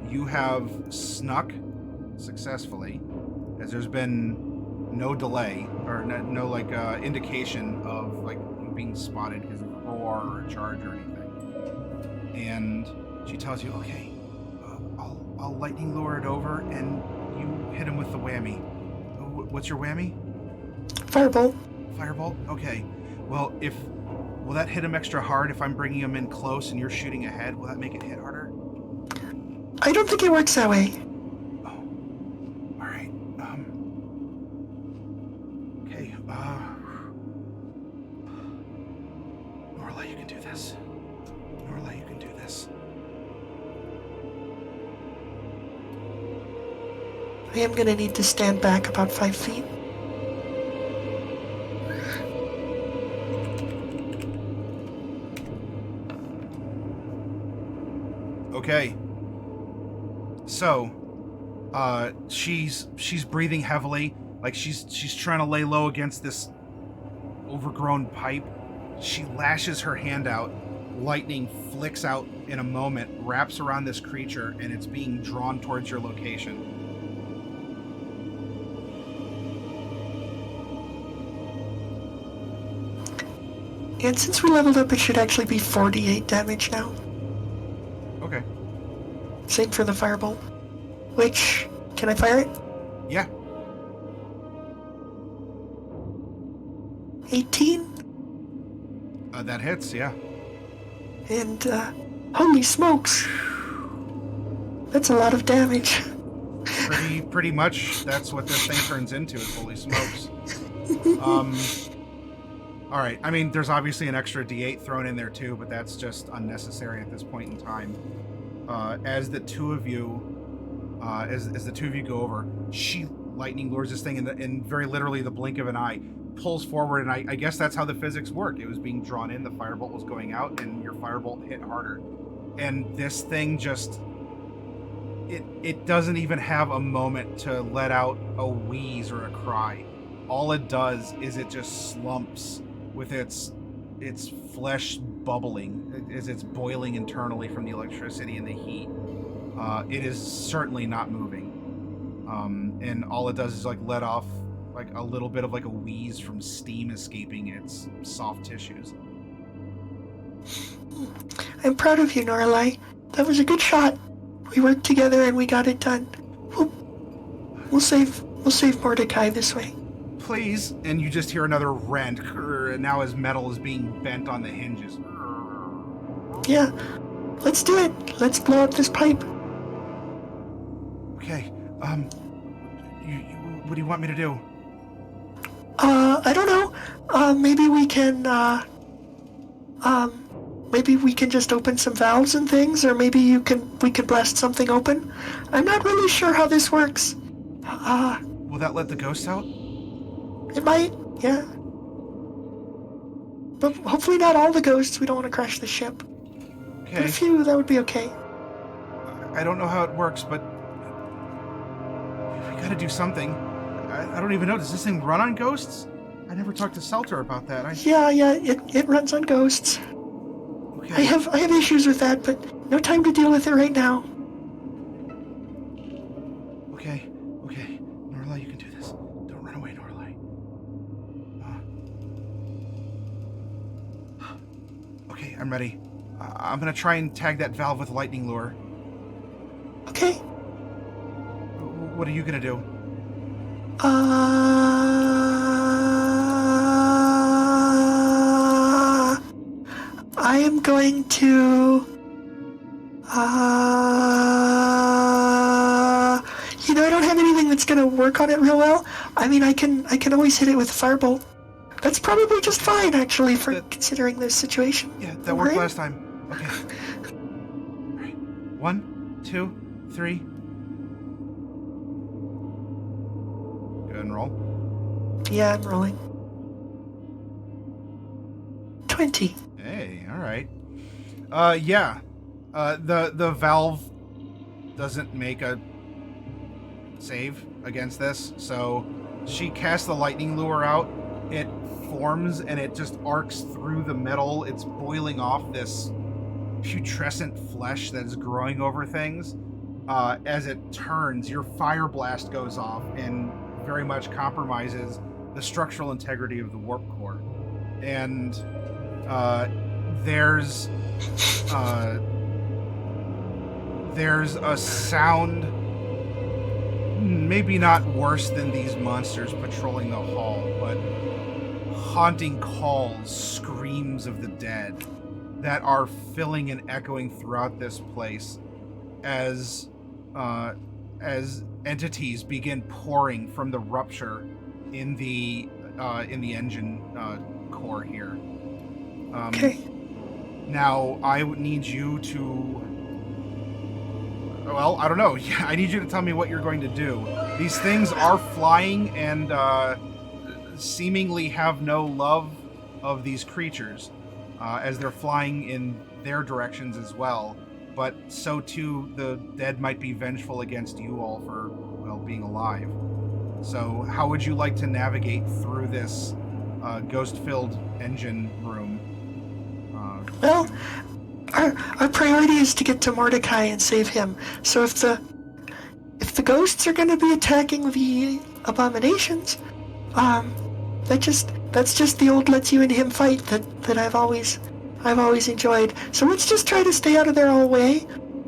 You have snuck successfully, as there's been no delay or no like indication of like you being spotted because of a roar or a charge or anything. And she tells you, okay, I'll lightning lure it over and you hit him with the whammy. What's your whammy? Firebolt. Firebolt? Okay. Well, will that hit him extra hard if I'm bringing him in close and you're shooting ahead? Will that make it hit harder? I don't think it works that way. Oh. Alright. Okay. Norallie, you can do this. Norallie, you can do this. I am going to need to stand back about 5 feet. Okay. So, she's breathing heavily, like she's trying to lay low against this overgrown pipe. She lashes her hand out. Lightning flicks out in a moment, wraps around this creature, and it's being drawn towards your location. And since we leveled up, it should actually be 48 damage now. Okay. Same for the firebolt. Which, can I fire it? Yeah. 18? That hits, yeah. And, holy smokes! That's a lot of damage. Pretty much, that's what this thing turns into, is holy smokes. Alright, I mean, there's obviously an extra D8 thrown in there too, but that's just unnecessary at this point in time. As the two of you go over, she lightning lures this thing in very literally the blink of an eye, pulls forward, and I guess that's how the physics work. It was being drawn in, the firebolt was going out, and your firebolt hit harder. And this thing just... It doesn't even have a moment to let out a wheeze or a cry. All it does is it just slumps with its flesh bubbling as it's boiling internally from the electricity and the heat. It is certainly not moving. And all it does is like let off like a little bit of like a wheeze from steam escaping its soft tissues. I'm proud of you, Norallie. That was a good shot. We worked together and we got it done. We'll save Mordecai this way. Please. And you just hear another rent, and now his metal is being bent on the hinges. Yeah, let's do it. Let's blow up this pipe. Okay, do you want me to do? I don't know. Maybe we can, maybe we can just open some valves and things, or maybe we could blast something open. I'm not really sure how this works. Will that let the ghosts out? It might, yeah. But hopefully not all the ghosts. We don't want to crash the ship. Okay. But a few, that would be okay. I don't know how it works, but we gotta do something. I don't even know. Does this thing run on ghosts? I never talked to Selter about that. Yeah, it runs on ghosts. Okay. I have issues with that, but no time to deal with it right now. Okay. Norallie, you can do this. Don't run away, Norallie. Okay, I'm ready. I'm gonna try and tag that valve with lightning lure. Okay. What are you gonna do? I am going to, I don't have anything that's gonna work on it real well. I mean, I can always hit it with a firebolt. That's probably just fine, actually, for considering this situation. Yeah, that worked last time. Okay. All right. 1, 2, 3. Go ahead and roll. Yeah, I'm rolling. 20. Hey, all right. Yeah. The valve doesn't make a save against this, so she casts the lightning lure out. It forms and it just arcs through the metal. It's boiling off this putrescent flesh that is growing over things. As it turns, your fire blast goes off and very much compromises the structural integrity of the warp core. And there's a sound, maybe not worse than these monsters patrolling the hall, but haunting calls, screams of the dead that are filling and echoing throughout this place as entities begin pouring from the rupture in the engine core here. Okay. Now, I would need you to... Well, I don't know. I need you to tell me what you're going to do. These things are flying and seemingly have no love of these creatures, as they're flying in their directions as well. But so too, the dead might be vengeful against you all for, well, being alive. So how would you like to navigate through this ghost-filled engine room? Well, our priority is to get to Mordecai and save him. So if the ghosts are going to be attacking the abominations, that's just the old let's you and him fight that I've always enjoyed. So let's just try to stay out of their own way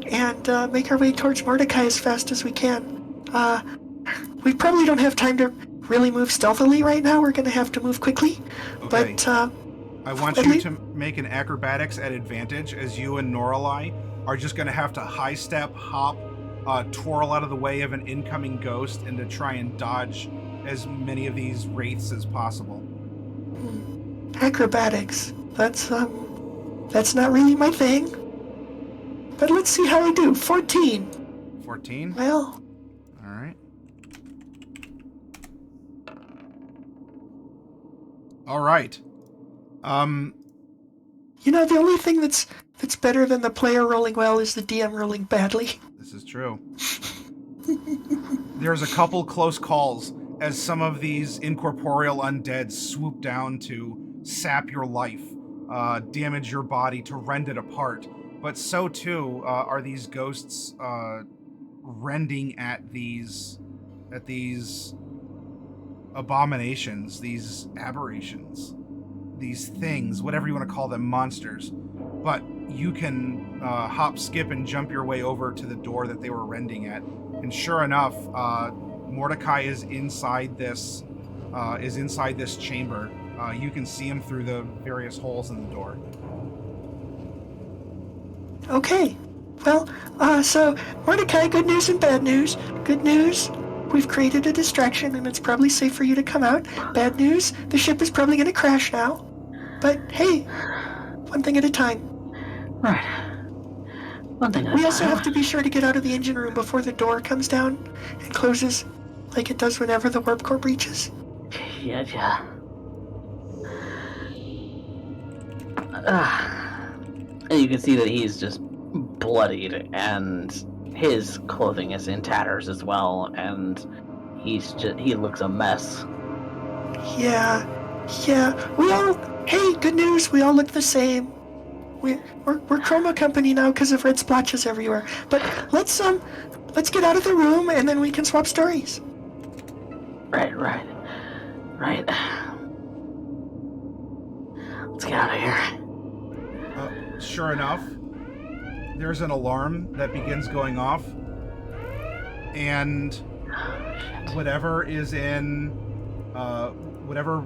and make our way towards Mordecai as fast as we can. We probably don't have time to really move stealthily right now. We're going to have to move quickly. Okay. But I want you to make an acrobatics at advantage, as you and Norallie are just going to have to high step, hop, twirl out of the way of an incoming ghost, and to try and dodge as many of these wraiths as possible. Acrobatics. That's not really my thing. But let's see how I do. 14. 14? Well. All right. All right. The only thing that's better than the player rolling well is the DM rolling badly. This is true. There's a couple close calls as some of these incorporeal undead swoop down to sap your life, damage your body, to rend it apart. But so too are these ghosts rending at these abominations, these aberrations, these things, whatever you want to call them, monsters. But you can hop, skip, and jump your way over to the door that they were rending at. And sure enough, Mordecai is inside this chamber. You can see him through the various holes in the door. Okay. Well, so Mordecai, good news and bad news. Good news, We've created a distraction, and it's probably safe for you to come out. Bad news, the ship is probably going to crash now. But hey, one thing at a time. Right. One thing at a time. We also have to be sure to get out of the engine room before the door comes down and closes, like it does whenever the warp core breaches. Yeah. And you can see that he's just bloodied, and his clothing is in tatters as well, and he looks a mess. Yeah. Hey, good news, we all look the same. We're Chroma Company now because of red splotches everywhere. But let's get out of the room and then we can swap stories. Right. Let's get out of here. Sure enough, there's an alarm that begins going off, and whatever is in whatever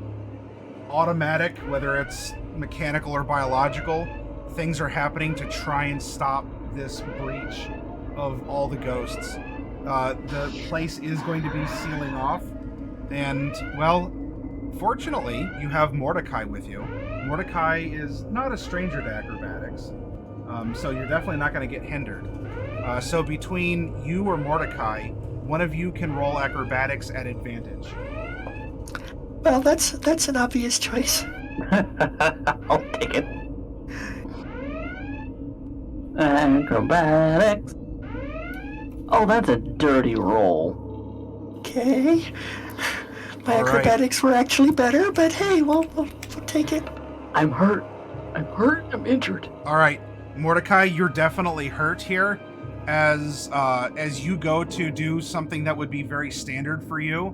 automatic, whether it's mechanical or biological, things are happening to try and stop this breach of all the ghosts. The place is going to be sealing off, and, well, fortunately, you have Mordecai with you. Mordecai is not a stranger to acrobatics, so you're definitely not going to get hindered. So between you or Mordecai, one of you can roll acrobatics at advantage. Well, that's an obvious choice. I'll take it. Acrobatics. Oh, that's a dirty roll. Okay. My All right. acrobatics were actually better, but hey, we'll take it. I'm hurt. I'm injured. All right, Mordecai, you're definitely hurt here, as you go to do something that would be very standard for you.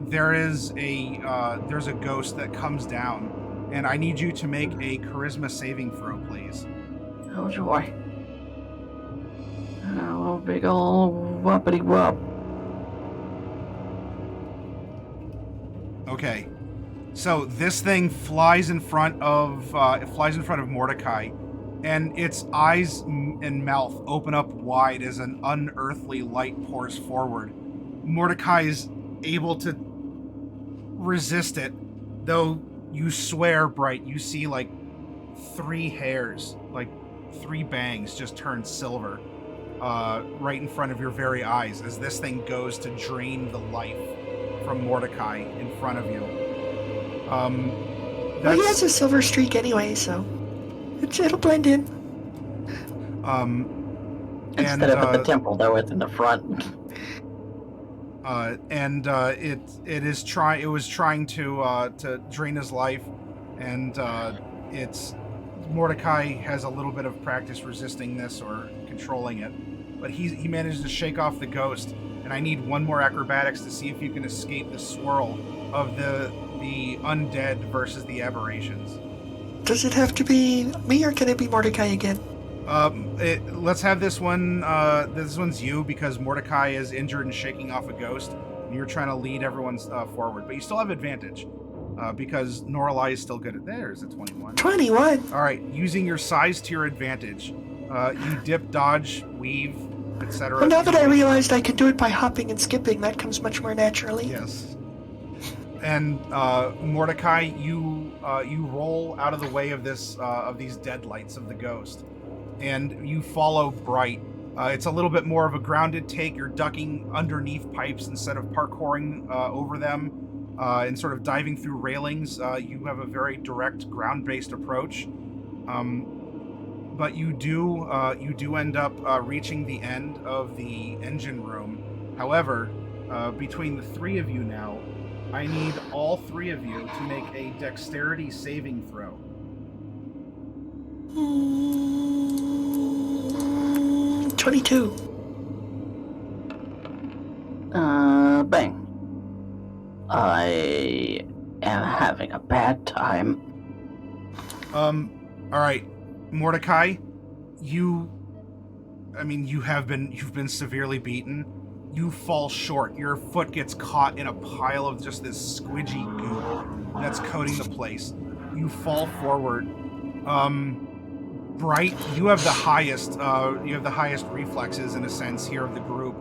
There's a ghost that comes down, and I need you to make a charisma saving throw, please. Oh joy. Oh, big ol' whoppity whoop. Okay. So this thing flies in front of Mordecai, and its eyes and mouth open up wide as an unearthly light pours forward. Mordecai is able to resist it, though you swear, Bright, you see like 3 hairs, like 3 bangs just turn silver, right in front of your very eyes as this thing goes to drain the life from Mordecai in front of you. Well, he has a silver streak anyway, so it'll blend in. Instead of at the temple, though, it's in the front. It was trying to drain his life, and Mordecai has a little bit of practice resisting this or controlling it, but he managed to shake off the ghost. And I need one more acrobatics to see if you can escape the swirl of the undead versus the aberrations. Does it have to be me, or can it be Mordecai again? Let's have this one. This one's you, because Mordecai is injured and shaking off a ghost, and you're trying to lead everyone forward. But you still have advantage, because Norallie is still good at theirs at 21. 21? All right, using your size to your advantage. You dip, dodge, weave, etc. Well, now that I realized I can do it by hopping and skipping, that comes much more naturally. Yes. And Mordecai, you roll out of the way of these deadlights of the ghost, and you follow Bright. It's a little bit more of a grounded take. You're ducking underneath pipes instead of parkouring over them, and sort of diving through railings. You have a very direct, ground-based approach. But you do end up reaching the end of the engine room. However, between the 3 of you now, I need all 3 of you to make a dexterity saving throw. 22. Bang. I am having a bad time. All right, Mordecai, you've been severely beaten. You fall short. Your foot gets caught in a pile of just this squidgy goo that's coating the place. You fall forward. Bright, you have the highest reflexes in a sense here of the group.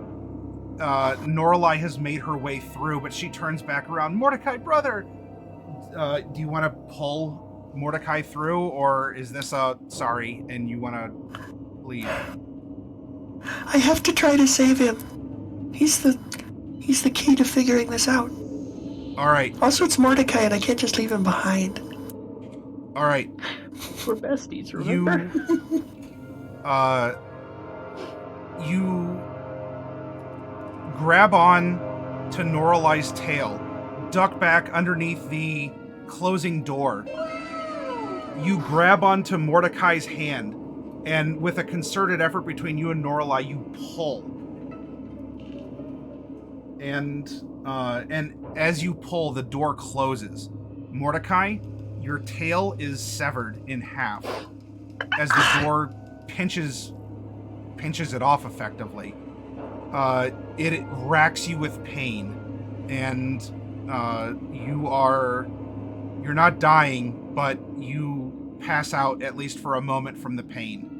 Norallie has made her way through, but she turns back around. Mordecai, brother! Do you want to pull Mordecai through, or is this a sorry and you want to leave? I have to try to save him. He's the key to figuring this out. All right. Also, it's Mordecai, and I can't just leave him behind. All right. We're besties, remember? You grab on to Norallie's tail, duck back underneath the closing door. You grab onto Mordecai's hand, and with a concerted effort between you and Norallie, you pull. And as you pull, the door closes. Mordecai, your tail is severed in half as the door pinches it off effectively. It racks you with pain, and you're not dying, but you pass out at least for a moment from the pain.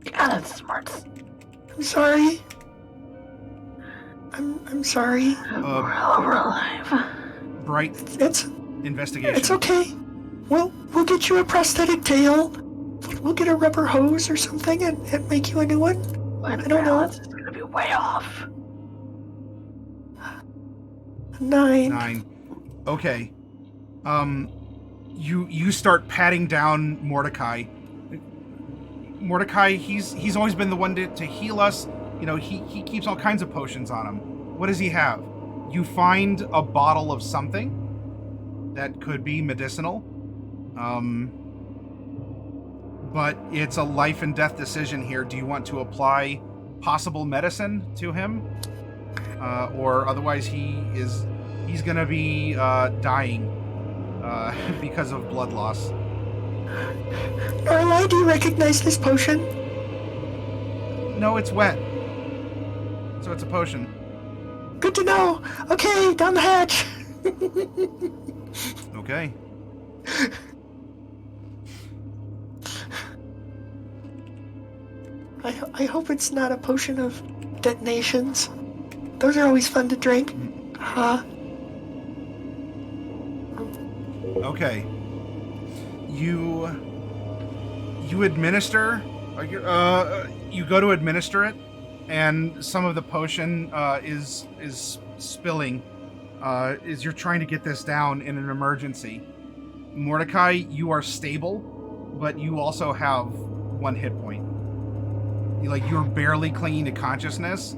Yeah, that's smart. I'm sorry. I'm sorry. We're alive. Bright It's investigation. it's okay. We'll get you a prosthetic tail. We'll get a rubber hose or something and make you a new one. My I don't know. balance is gonna be way off. 9. 9. Okay. You start patting down Mordecai. Mordecai, he's always been the one to heal us. You know, he keeps all kinds of potions on him. What does he have? You find a bottle of something that could be medicinal. But it's a life and death decision here. Do you want to apply possible medicine to him? Or otherwise he's gonna be dying because of blood loss. Norallie, do you recognize this potion? No, it's wet. So it's a potion. Good to know. Okay, down the hatch. Okay. I hope it's not a potion of detonations. Those are always fun to drink. Okay. You administer. You go to administer it, and some of the potion is spilling. As you're trying to get this down in an emergency. Mordecai, you are stable, but you also have 1 hit point. You're barely clinging to consciousness,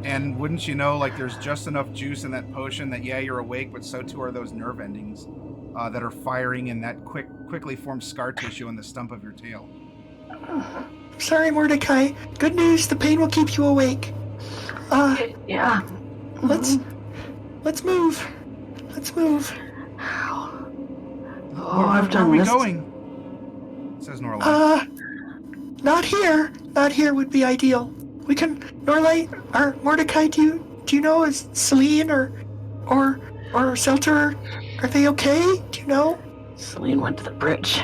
and wouldn't you know, there's just enough juice in that potion that you're awake, but so too are those nerve endings that are firing in that quickly formed scar tissue on the stump of your tail. Sorry, Mordecai. Good news, the pain will keep you awake. Yeah. Let's move. Let's move. Oh, I've done Where are we this. going? Says Norallie. Not here. Not here would be ideal. We can, Norallie, or Mordecai, do you know, is Selene or Selter, are they okay? Do you know? Selene went to the bridge.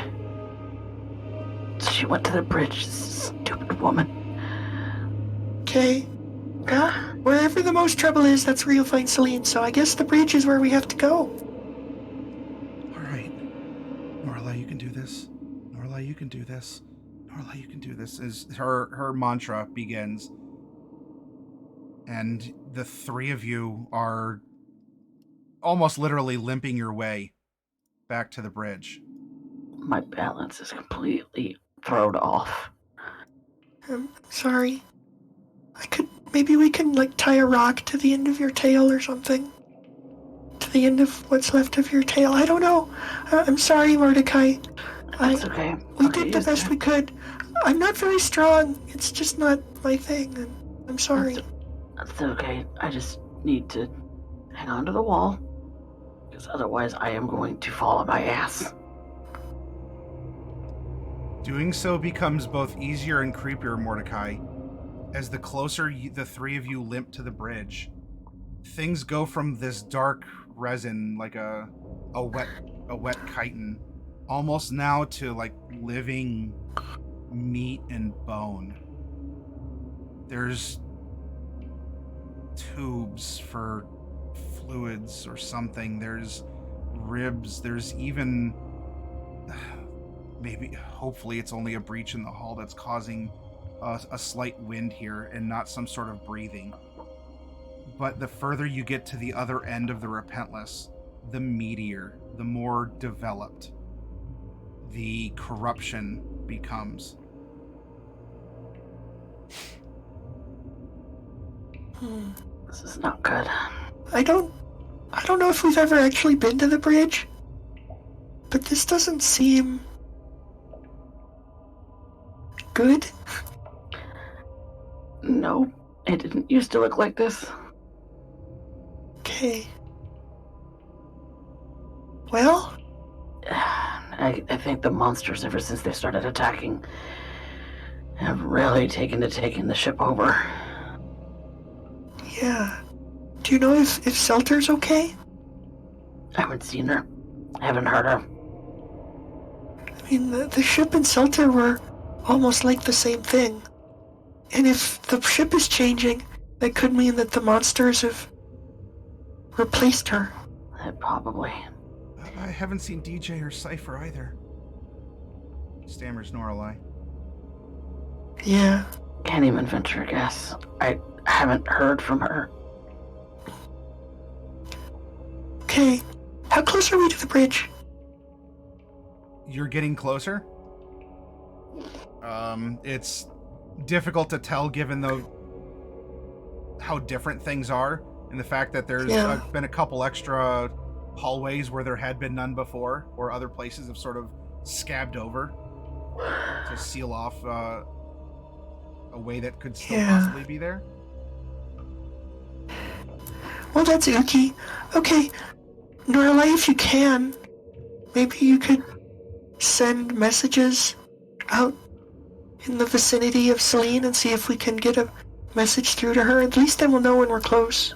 She went to the bridge, stupid woman. Okay. Well, wherever the most trouble is, that's where you'll find Selene, so I guess the bridge is where we have to go. Alright. Norallie, you can do this. Norallie, you can do this. Norallie, you can do this. As her mantra begins. And the 3 of you are almost literally limping your way back to the bridge. My balance is completely thrown off. I'm sorry. Maybe we can, tie a rock to the end of your tail or something. To the end of what's left of your tail. I don't know. I'm sorry, Mordecai. It's okay. We did the best we could. I'm not very strong. It's just not my thing. And I'm sorry. That's okay. I just need to hang on to the wall. Because otherwise I am going to fall on my ass. Doing so becomes both easier and creepier, Mordecai. As the closer the 3 of you limp to the bridge, things go from this dark resin, like a wet chitin, almost now to like living meat and bone. There's tubes for fluids or something. There's ribs. There's even maybe, hopefully, it's only a breach in the hull that's causing a slight wind here and not some sort of breathing. But the further you get to the other end of the Repentless, the meatier, the more developed the corruption becomes. This is not good. I don't know if we've ever actually been to the bridge, but this doesn't seem good. No, it didn't used to look like this. Okay. Well, I think the monsters, ever since they started attacking, have really taken to taking the ship over. yeah. Do you know if Selter's okay? I haven't seen her. I haven't heard her. I mean, the ship and Selter were almost like the same thing. And if the ship is changing, that could mean that the monsters have replaced her. Probably. I haven't seen DJ or Cypher either. Stammers Norallie. Yeah. Can't even venture a guess. I haven't heard from her. Okay. How close are we to the bridge? You're getting closer. It's difficult to tell given how different things are, and the fact that there's been a couple extra hallways where there had been none before, or other places have sort of scabbed over to seal off a way that could still possibly be there. Well, that's icky. Okay, Norallie, if you can, maybe you could send messages out in the vicinity of Selene and see if we can get a message through to her. At least then we'll know when we're close.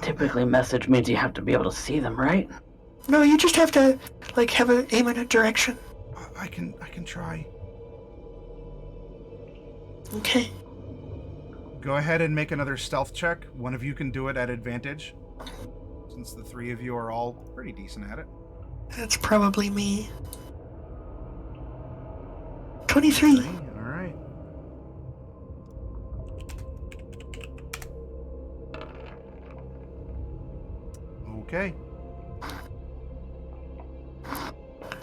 Typically, message means you have to be able to see them, right? No, you just have to, like, have an aim in a direction. I can try. Okay. Go ahead and make another stealth check. One of you can do it at advantage, since the three of you are all pretty decent at it. That's probably me. 23. All right. Okay.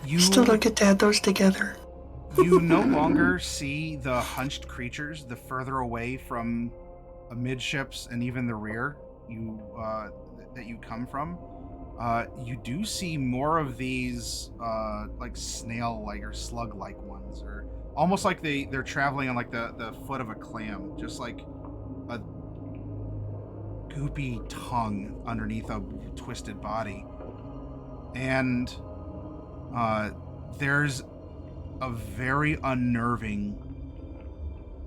You Still don't get to add those together. You no longer see the hunched creatures the further away from amidships and even the rear that you come from. You do see more of these like snail-like or slug-like ones, or almost like they're traveling on like the foot of a clam, just like a goopy tongue underneath a twisted body. And there's a very unnerving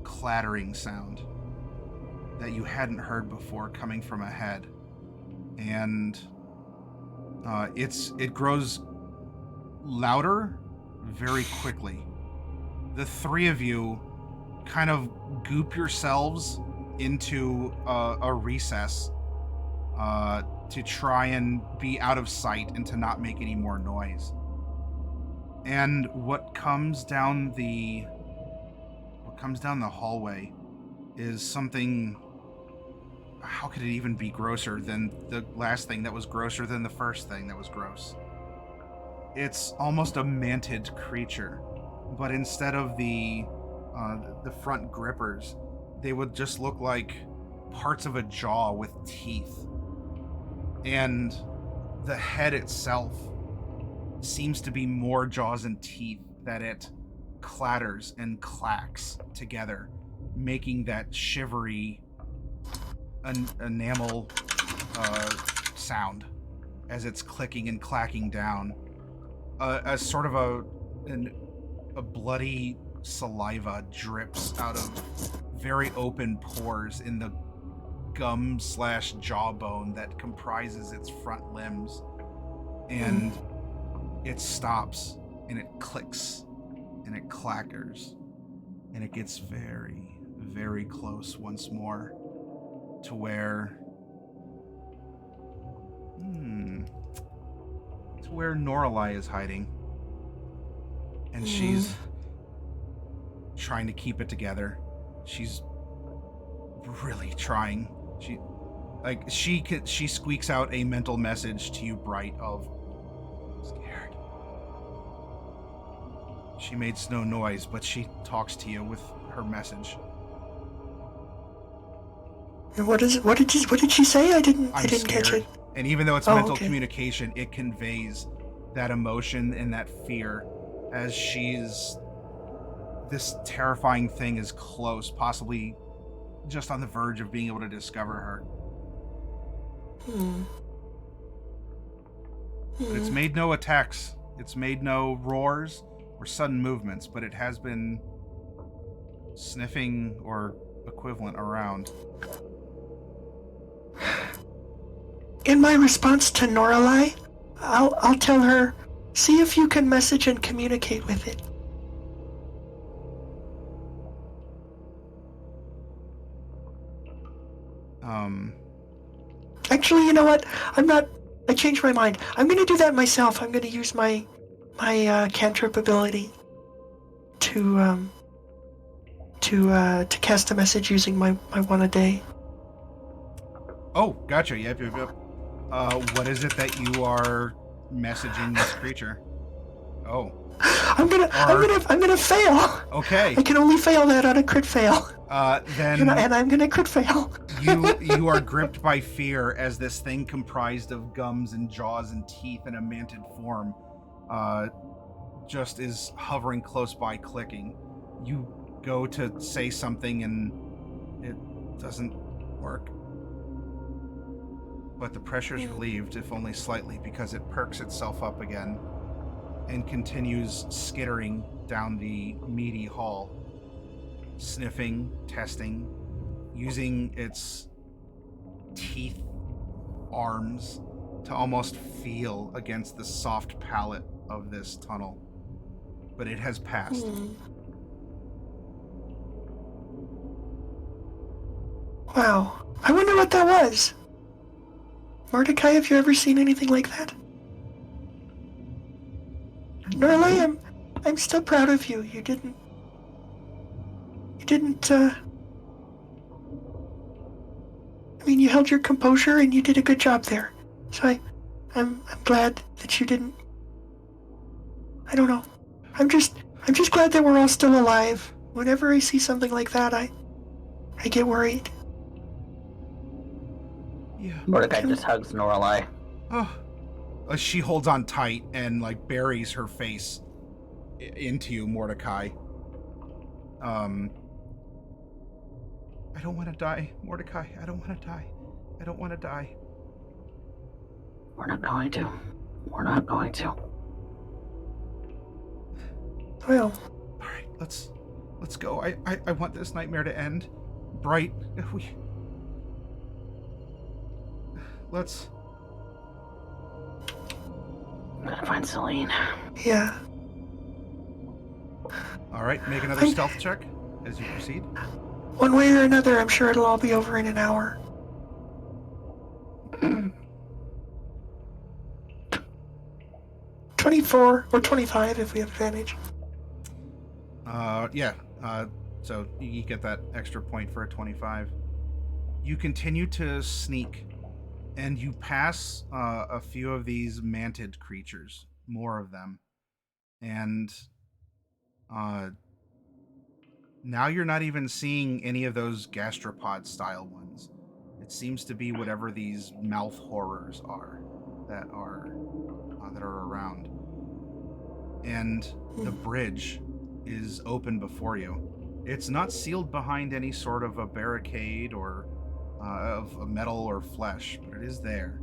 clattering sound that you hadn't heard before coming from ahead. And it grows louder very quickly. The three of you kind of goop yourselves into a recess to try and be out of sight and to not make any more noise. And what comes down the hallway is something. How could it even be grosser than the last thing that was grosser than the first thing that was gross? It's almost a mantid creature, but instead of the front grippers, they would just look like parts of a jaw with teeth. And the head itself seems to be more jaws and teeth that it clatters and clacks together, making that shivery enamel sound as it's clicking and clacking down. As sort of a bloody saliva drips out of very open pores in the gum/jawbone that comprises its front limbs. And it stops and it clicks and it clackers and it gets very, very close once more to where Norallie is hiding, and she's trying to keep it together. She's really trying. She squeaks out a mental message to you, Bright, of scared. She makes no noise, but she talks to you with her message. And what is it? What did she say? I didn't scared. Catch it. And even though it's mental communication, it conveys that emotion and that fear as this terrifying thing is close, possibly just on the verge of being able to discover her. But it's made no attacks. It's made no roars or sudden movements, but it has been sniffing or equivalent around. In my response to Norallie, I'll tell her, see if you can message and communicate with it. Actually, you know what? I changed my mind. I'm gonna do that myself. I'm gonna use my cantrip ability to cast a message using my one a day. Oh, gotcha. Yep. What is it that you are messaging this creature? Oh. I'm gonna fail. Okay. I can only fail that on a crit fail. Then and I'm gonna crit fail. you are gripped by fear as this thing comprised of gums and jaws and teeth in a manted form just is hovering close by, clicking. You go to say something and it doesn't work. But the pressure's relieved, if only slightly, because it perks itself up again and continues skittering down the meaty hall, sniffing, testing, using its teeth arms to almost feel against the soft palate of this tunnel. But it has passed. Wow. I wonder what that was. Mordecai, have you ever seen anything like that? Norallie, I'm still proud of you. You didn't you held your composure and you did a good job there. So I'm glad that you didn't. I don't know. I'm just glad that we're all still alive. Whenever I see something like that, I get worried. Yeah. Mordecai just hugs Norallie. Oh. She holds on tight and buries her face into you, Mordecai. I don't want to die, Mordecai. I don't want to die. I don't want to die. We're not going to. We're not going to. Well. All right, let's go. I want this nightmare to end. Bright, let's. I'm gonna find Selene. Yeah. All right, make another stealth check as you proceed. One way or another, I'm sure it'll all be over in an hour. 24 or 25 if we have advantage. Yeah. So you get that extra point for a 25. You continue to sneak, and you pass a few of these manted creatures, more of them, and now you're not even seeing any of those gastropod style ones. It seems to be whatever these mouth horrors are that are around. And the bridge is open before you. It's not sealed behind any sort of a barricade or of a metal or flesh, but it is there.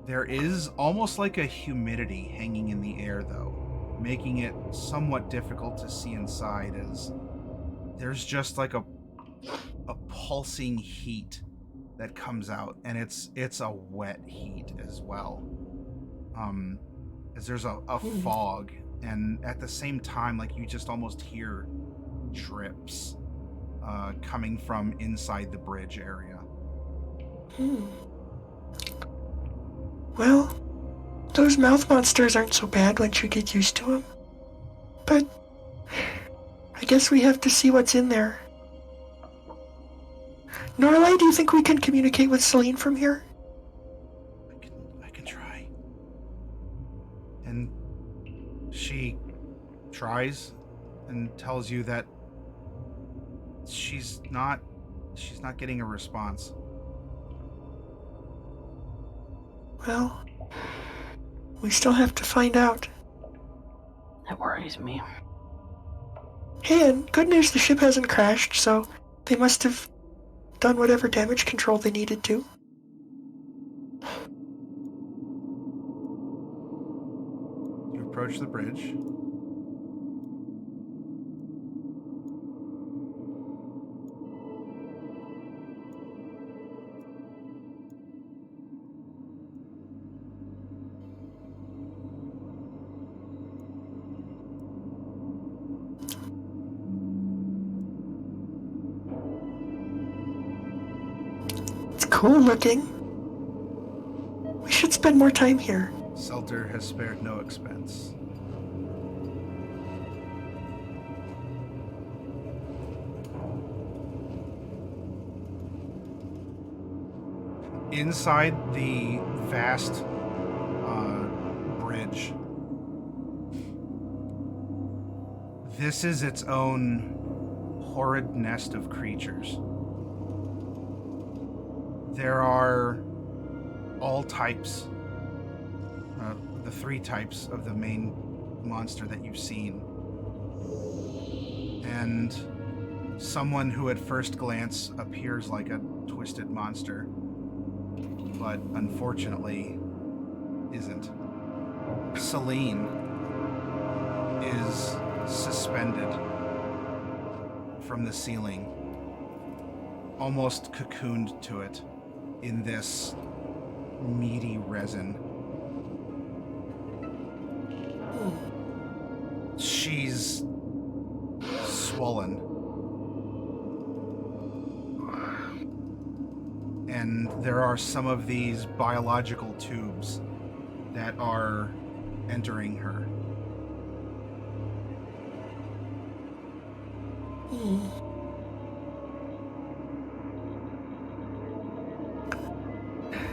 There is almost like a humidity hanging in the air, though, making it somewhat difficult to see inside, as there's just like a pulsing heat that comes out, and it's a wet heat as well. as there's a fog, and at the same time, like, you just almost hear drips coming from inside the bridge area. Well, those mouth monsters aren't so bad once you get used to them. But I guess we have to see what's in there. Norallie, do you think we can communicate with Selene from here? I can try. And she tries and tells you that she's not getting a response. Well, we still have to find out. That worries me. Hey, and good news, the ship hasn't crashed, so they must have done whatever damage control they needed to. You approach the bridge. Cool looking. We should spend more time here. Selter has spared no expense. Inside the vast bridge, this is its own horrid nest of creatures. There are all types, the 3 types of the main monster that you've seen. And someone who at first glance appears like a twisted monster, but unfortunately isn't. Selene is suspended from the ceiling, almost cocooned to it in this meaty resin. She's swollen. And there are some of these biological tubes that are entering her.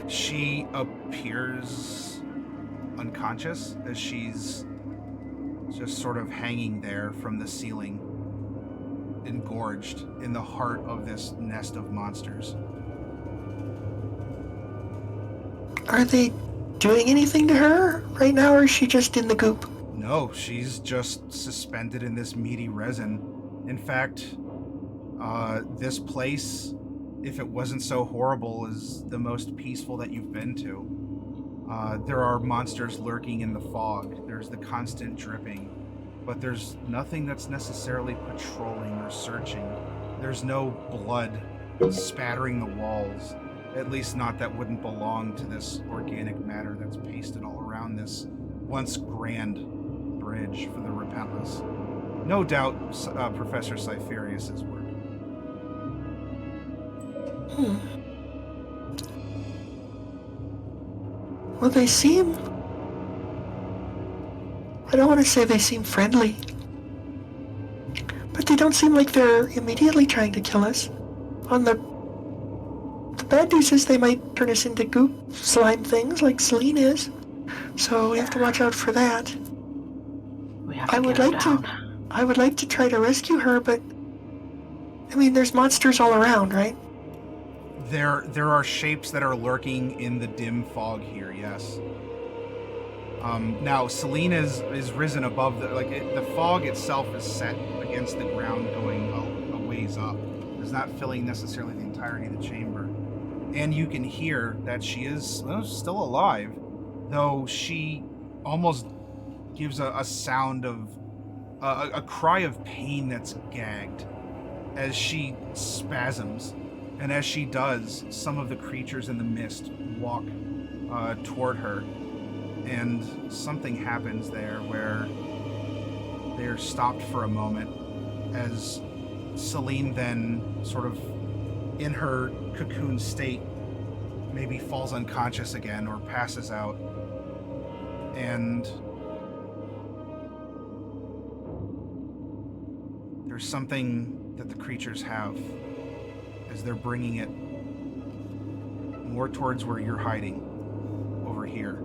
She appears unconscious as she's just sort of hanging there from the ceiling, engorged in the heart of this nest of monsters. Are they doing anything to her right now, or is she just in the goop? No, she's just suspended in this meaty resin. In fact, this place, if it wasn't so horrible, is the most peaceful that you've been to. There are monsters lurking in the fog. There's the constant dripping, but there's nothing that's necessarily patrolling or searching. There's no blood spattering the walls, at least not that wouldn't belong to this organic matter that's pasted all around this once grand bridge for the Repentless. No doubt Professor Cypherius's work. Well, they seem... I don't want to say they seem friendly, but they don't seem like they're immediately trying to kill us. On the bad news is they might turn us into goop slime things like Selene is, so we have to watch out for that. We have to get her down. I would like to try to rescue her, but I mean, there's monsters all around, right? There are shapes that are lurking in the dim fog here, yes. Now, Selene is risen above the fog itself is set against the ground going a ways up. It's not filling necessarily the entirety of the chamber. And you can hear that she is still alive, though she almost gives a sound of a cry of pain that's gagged as she spasms. And as she does, some of the creatures in the mist walk toward her. and something happens there where they're stopped for a moment as Selene then sort of in her cocoon state maybe falls unconscious again or passes out. And there's something that the creatures have as they're bringing it more towards where you're hiding, over here.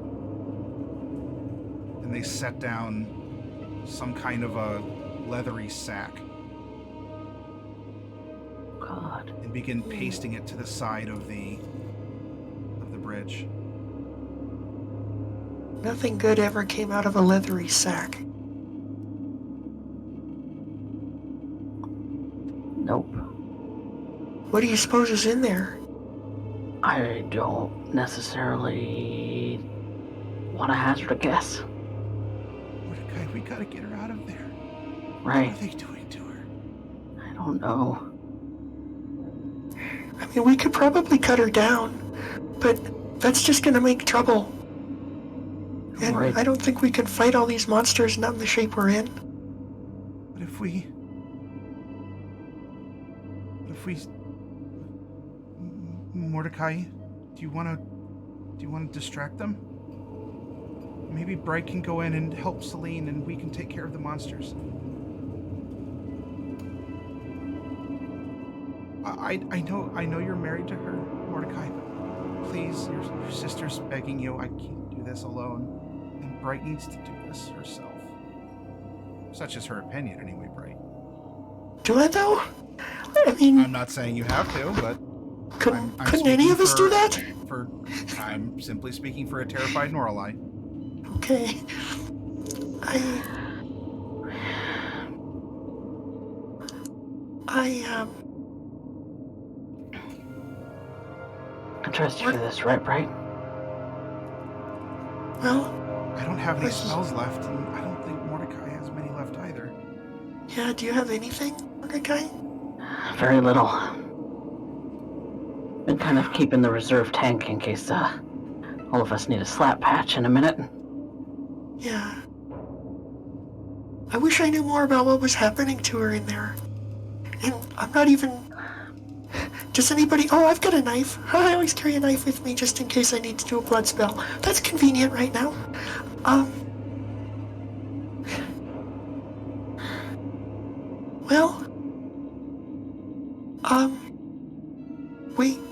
And they set down some kind of a leathery sack. God. And begin pasting it to the side of the bridge. Nothing good ever came out of a leathery sack. Nope. What do you suppose is in there? I don't necessarily want to hazard a guess. Mordecai, we gotta get her out of there. Right. What are they doing to her? I don't know. I mean, we could probably cut her down, but that's just gonna make trouble. And Right. I don't think we can fight all these monsters not in the shape we're in. But if we... Mordecai, do you want to distract them? Maybe Bright can go in and help Selene, and we can take care of the monsters. I know you're married to her, Mordecai, but please, your sister's begging you. I can't do this alone, and Bright needs to do this herself. Such is her opinion, anyway, Bright. Do I, though? I mean, I'm not saying you have to, but I'm couldn't any of us do that? I'm simply speaking for a terrified Norallie. Okay. I trust you for this, right, Bright? Well, I don't have any smells left, and I don't think Mordecai has many left either. yeah, do you have anything, Mordecai? Very little. Been kind of keeping the reserve tank in case all of us need a slap patch in a minute. Yeah. I wish I knew more about what was happening to her in there. And I'm not even... Does anybody... Oh, I've got a knife. I always carry a knife with me just in case I need to do a blood spell. That's convenient right now. Well...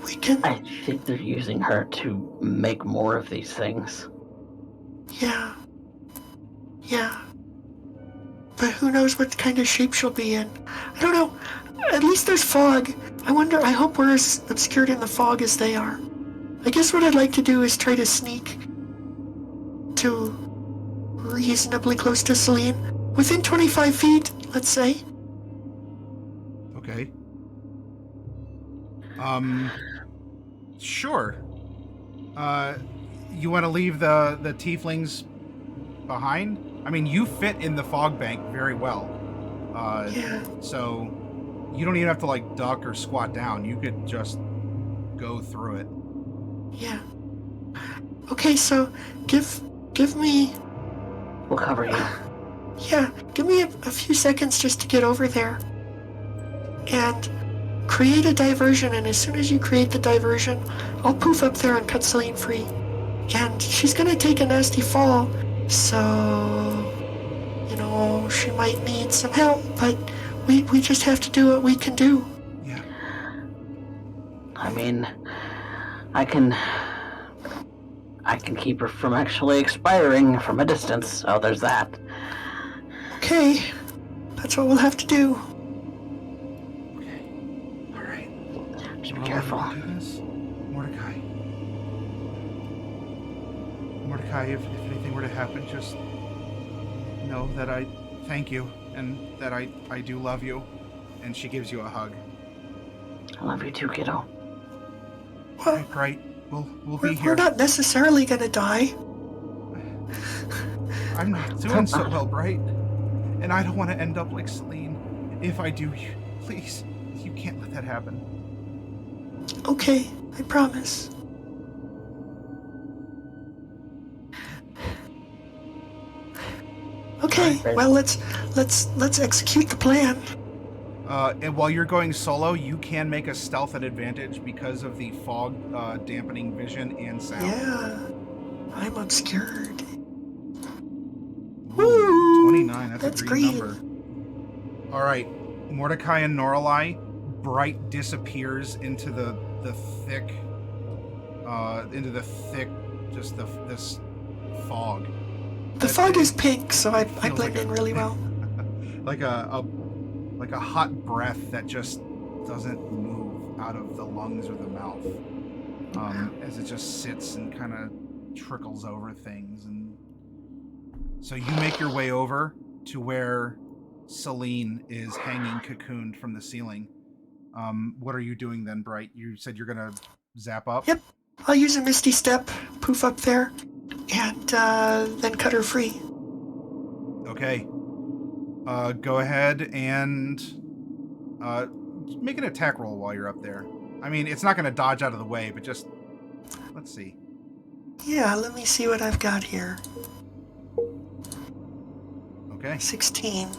We can... I think they're using her to make more of these things. Yeah. Yeah. But who knows what kind of shape she'll be in. I don't know. At least there's fog. I hope we're as obscured in the fog as they are. I guess what I'd like to do is try to sneak to reasonably close to Selene. Within 25 feet, let's say. Okay. Sure. You want to leave the tieflings behind? I mean, you fit in the fog bank very well. Yeah. So you don't even have to like duck or squat down. You could just go through it. Yeah. Okay, so give me... We'll cover you. Yeah, give me a few seconds just to get over there. And create a diversion, and as soon as you create the diversion, I'll poof up there and cut Selene free. And she's gonna take a nasty fall, so... You know, she might need some help, but we just have to do what we can do. Yeah. I mean, I can keep her from actually expiring from a distance, so there's that. Okay, that's what we'll have to do. Okay. All right. Just be careful. Do this. Mordecai. Mordecai, if anything were to happen, just know that I thank you and that I do love you. And she gives you a hug. I love you too, kiddo. Well, Right. We'll be here. we're not necessarily gonna die. I'm not doing so well, Bright. And I don't want to end up like Selene. If I do, please, you can't let that happen. Okay, I promise. Okay, Right. well let's execute the plan. And while you're going solo, you can make a stealth at advantage because of the fog dampening vision and sound. Yeah, I'm obscured. Ooh, 29. That's That's a green green. number. All right, Mordecai and Norallie. Bright disappears into the thick, this fog. The fog is pink, so I blend in really well. like a hot breath that just doesn't move out of the lungs or the mouth, as it just sits and kind of trickles over things. And so you make your way over to where Selene is hanging cocooned from the ceiling. What are you doing then, Bright? You said you're gonna zap up? Yep. I'll use a Misty Step, poof up there, and then cut her free. Okay. Go ahead and make an attack roll while you're up there. I mean, it's not going to dodge out of the way, but just... Let's see. Yeah, let me see what I've got here. Okay. 16.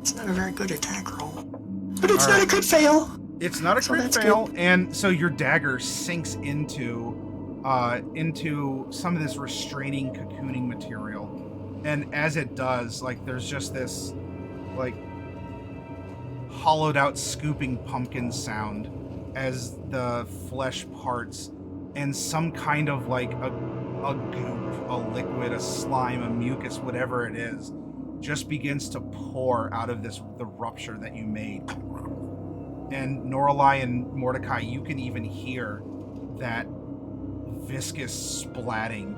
It's not a very good attack roll. But it's not a crit fail. It's not a crit fail, and so your dagger sinks into some of this restraining cocooning material. And as it does, like, there's just this, like, hollowed out scooping pumpkin sound as the flesh parts, and some kind of, like, a goop, a liquid, a slime, a mucus, whatever it is, just begins to pour out of the rupture that you made. And Norallie and Mordecai, you can even hear that viscous splatting,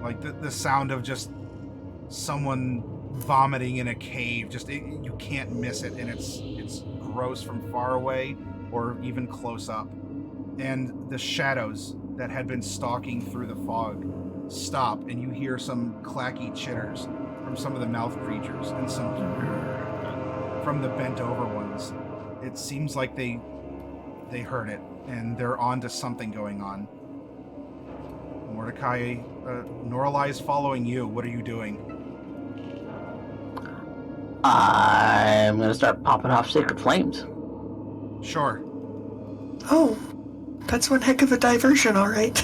like the sound of just someone vomiting in a cave. You can't miss it, and it's gross from far away or even close up. And the shadows that had been stalking through the fog stop, and you hear some clacky chitters from some of the mouth creatures and some from the bent over ones. It seems like they heard it, and they're on to something going on. Mordecai, Norallie is following you. What are you doing? I'm gonna start popping off sacred flames. Sure. Oh, that's one heck of a diversion, all right.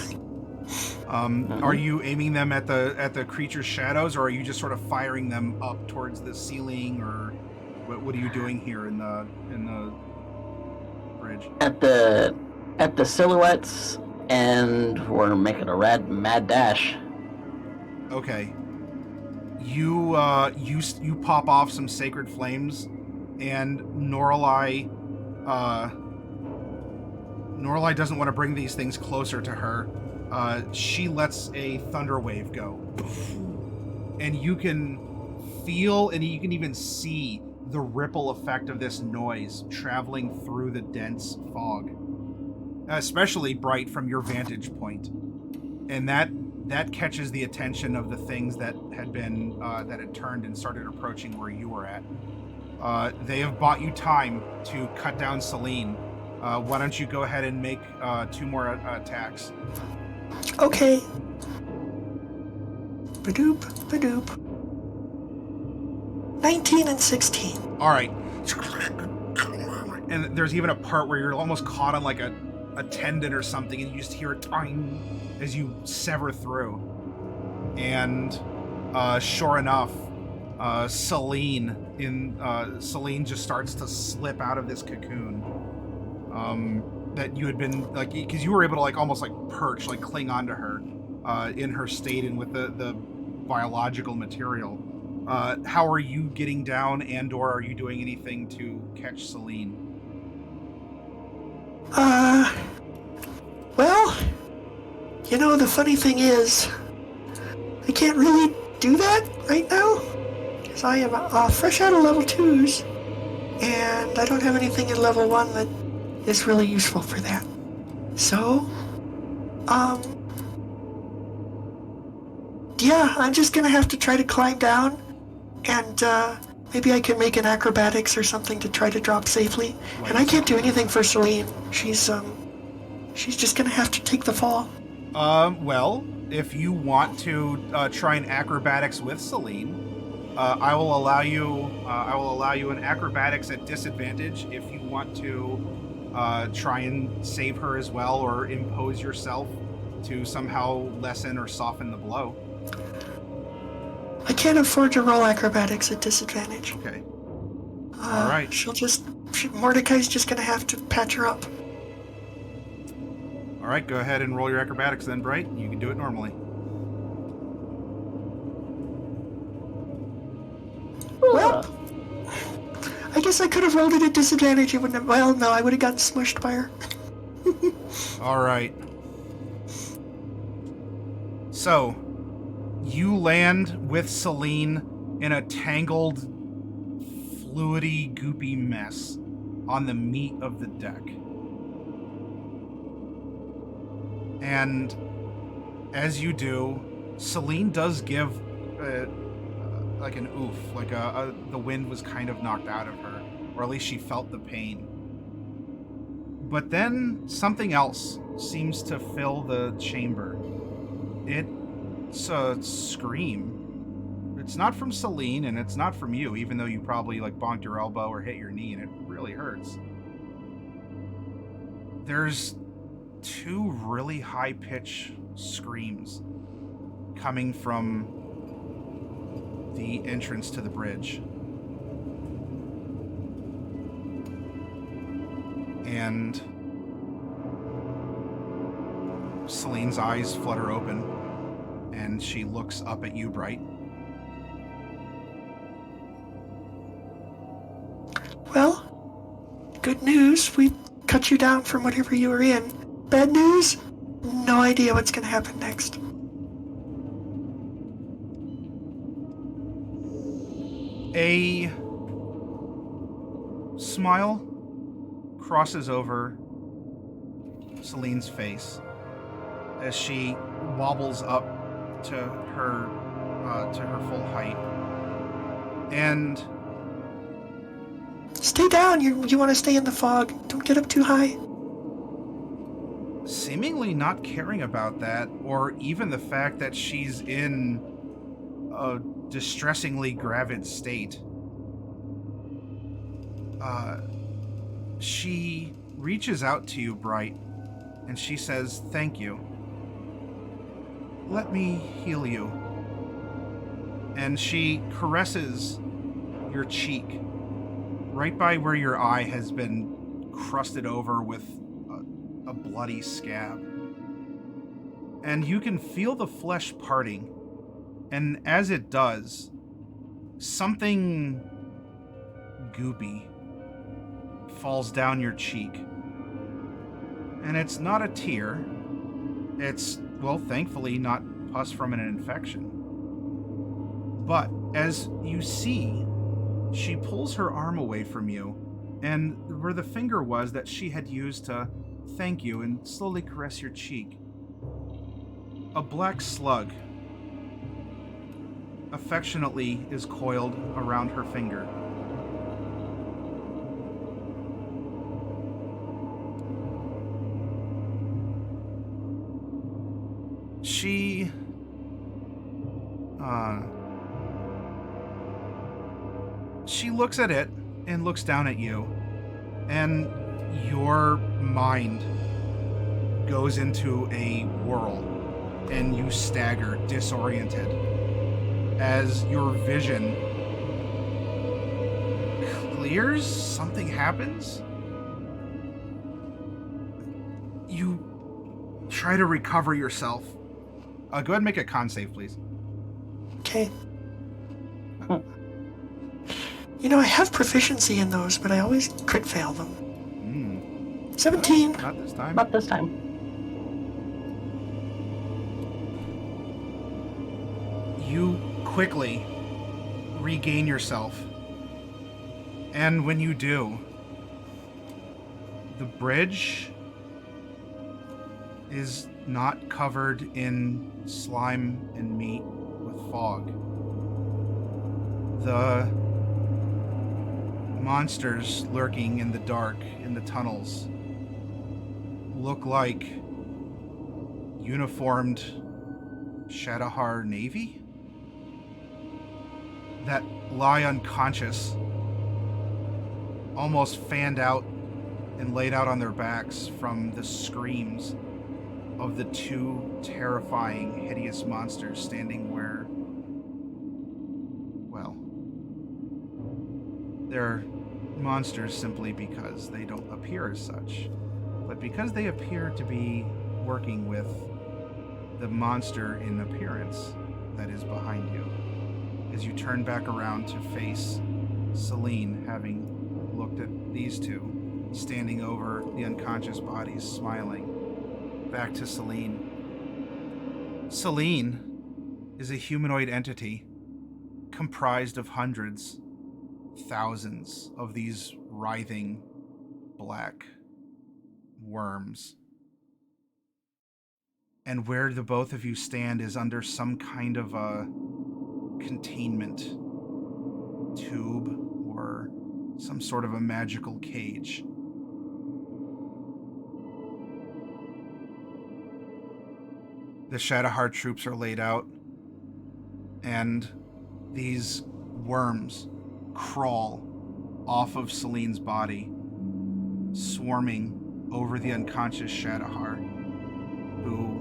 Are you aiming them at the creature's shadows, or are you just sort of firing them up towards the ceiling, or what are you doing here in the bridge? At the silhouettes, and we're making a mad dash. Okay. You pop off some sacred flames, and Norallie doesn't want to bring these things closer to her. She lets a thunder wave go, and you can feel and you can even see the ripple effect of this noise traveling through the dense fog, especially Bright from your vantage point, and that catches the attention of the things that had turned and started approaching where you were at. They have bought you time to cut down Selene. Why don't you go ahead and make 2 more attacks? Okay. Badoop, badoop. 19 and 16. All right. And there's even a part where you're almost caught on like a tendon or something, and you just hear a tang as you sever through. And sure enough, Selene just starts to slip out of this cocoon. That you had been, like, because you were able to, like, almost like perch, like cling onto her in her state and with the biological material. How are you getting down, and/or are you doing anything to catch Selene? Well, you know, the funny thing is, I can't really do that right now, because I am fresh out of level 2s, and I don't have anything in level 1 that is really useful for that. So, yeah, I'm just gonna have to try to climb down, and maybe I can make an acrobatics or something to try to drop safely. And I can't do anything for Selene. She's just gonna have to take the fall. Well, if you want to try an acrobatics with Selene, I will allow you. I will allow you an acrobatics at disadvantage if you want to try and save her as well, or impose yourself to somehow lessen or soften the blow. I can't afford to roll acrobatics at disadvantage. Okay. All right. Mordecai's just gonna have to patch her up. All right. Go ahead and roll your acrobatics then, Bright. You can do it normally. Well, I guess I could have rolled it at disadvantage. It wouldn't have. Well, no, I would have gotten smushed by her. All right. So, you land with Selene in a tangled, fluidy, goopy mess on the meat of the deck. And as you do, Selene does give like an oof, like the wind was kind of knocked out of her, or at least she felt the pain. But then something else seems to fill the chamber. It's a scream. It's not from Selene, and it's not from you, even though you probably like bonked your elbow or hit your knee, and it really hurts. There's two really high-pitched screams coming from the entrance to the bridge. And Selene's eyes flutter open, and she looks up at you, Bright. Well, good news. We cut you down from whatever you were in. Bad news? No idea what's gonna happen next. A smile crosses over Selene's face as she wobbles up to her full height. And Stay down. You want to stay in the fog. Don't get up too high. seemingly not caring about that, or even the fact that she's in a distressingly gravid state, she reaches out to you, Bright, and she says, "Thank you. Let me heal you." And she caresses your cheek, right by where your eye has been crusted over with a bloody scab. And you can feel the flesh parting. And as it does, something goopy falls down your cheek. And it's not a tear. It's, well, thankfully not pus from an infection. But as you see, she pulls her arm away from you, and where the finger was that she had used to thank you and slowly caress your cheek, a black slug affectionately is coiled around her finger. She looks at it and looks down at you, and your mind goes into a whirl, and you stagger, disoriented, as your vision clears. Something happens. You try to recover yourself. Go ahead and make a con save, please. Okay. You know, I have proficiency in those, but I always crit fail them. 17. Not this time. Not this time. You quickly regain yourself. And when you do, the bridge is not covered in slime and meat with fog. The monsters lurking in the dark in the tunnels look like uniformed Shadowhar Navy. that lie unconscious, almost fanned out and laid out on their backs from the screams of the two terrifying, hideous monsters standing where, well, they're monsters simply because they don't appear as such, but because they appear to be working with the monster in appearance that is behind you. As you turn back around to face Selene, having looked at these two standing over the unconscious bodies, smiling, back to Selene. Selene is a humanoid entity comprised of hundreds, thousands of these writhing black worms. And where the both of you stand is under some kind of a containment tube or some sort of a magical cage. The Shadowheart troops are laid out, and these worms crawl off of Selene's body, swarming over the unconscious Shadowheart, who,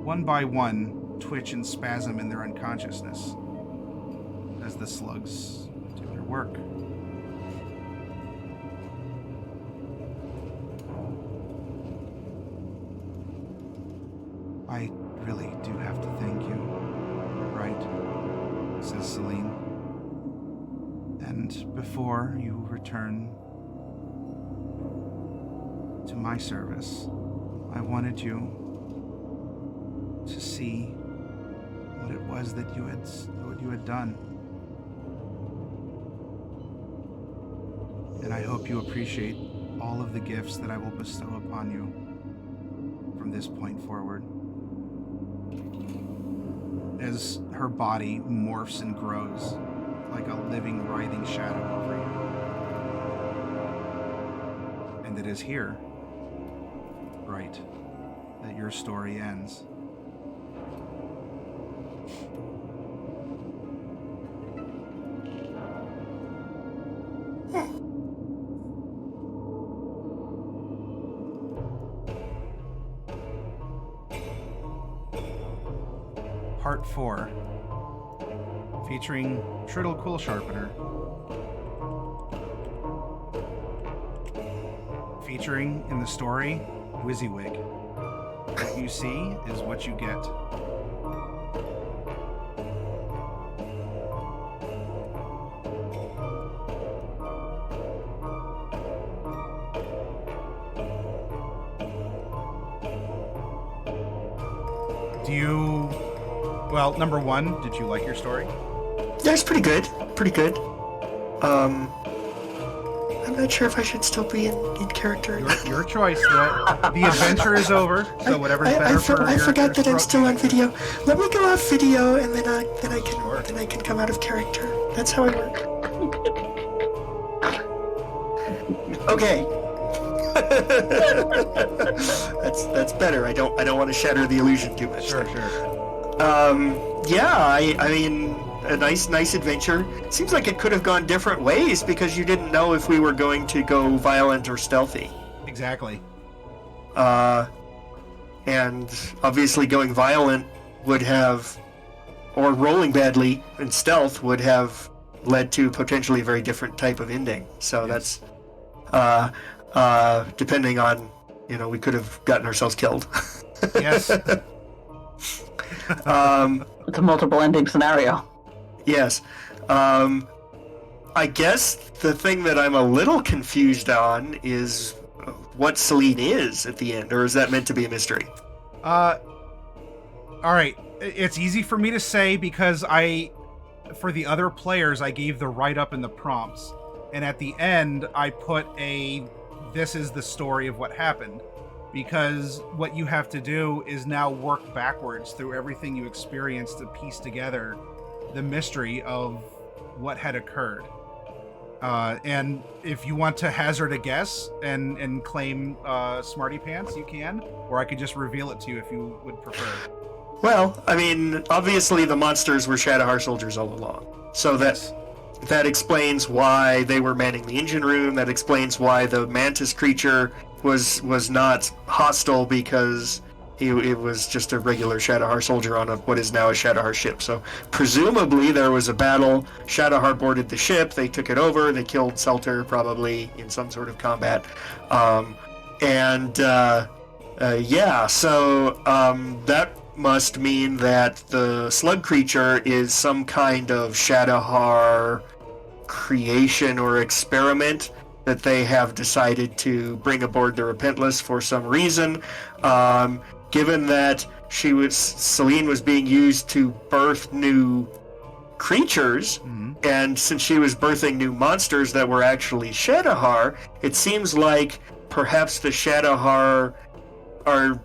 one by one, twitch and spasm in their unconsciousness as the slugs do their work. I really do have to thank you, right? Says Selene. And before you return to my service, I wanted you to see what it was that you had done. And I hope you appreciate all of the gifts that I will bestow upon you from this point forward. As her body morphs and grows like a living, writhing shadow over you. And it is here, right, that your story ends. Part 4, featuring Triddle Quill Sharpener, featuring in the story Wizzywig. What you see is what you get. Well, number one, did you like your story? Yeah, it's pretty good. Pretty good. I'm not sure if I should still be in character. Your choice. The adventure is over, so whatever's better for I forgot that I'm still on video. Let me go off video, and then I can come out of character. That's how I work. Okay. That's better. I don't want to shatter the illusion too much. Sure. Yeah, I mean, a nice adventure. It seems like it could have gone different ways because you didn't know if we were going to go violent or stealthy. Exactly. And obviously going violent would have, or rolling badly in stealth would have led to potentially a very different type of ending. So yes. That's, depending on, we could have gotten ourselves killed. Yes. It's a multiple ending scenario. Yes. I guess the thing that I'm a little confused on is what Selene is at the end, or is that meant to be a mystery? Alright. It's easy for me to say because for the other players, I gave the write-up in the prompts. And at the end, I put this is the story of what happened. Because what you have to do is now work backwards through everything you experienced to piece together the mystery of what had occurred. And if you want to hazard a guess and claim Smarty Pants, you can. Or I could just reveal it to you if you would prefer. Well, I mean, obviously the monsters were Shadowheart soldiers all along. So that explains why they were manning the engine room. That explains why the mantis creature was not hostile, because it was just a regular Shadowheart soldier on what is now a Shadowheart ship. So presumably there was a battle. Shadowheart boarded the ship. They took it over. They killed Selter, probably in some sort of combat. That must mean that the slug creature is some kind of Shadowheart creation or experiment that they have decided to bring aboard the Repentless for some reason. Given that Selene was being used to birth new creatures, and since she was birthing new monsters that were actually Shadowheart, it seems like perhaps the Shadowheart are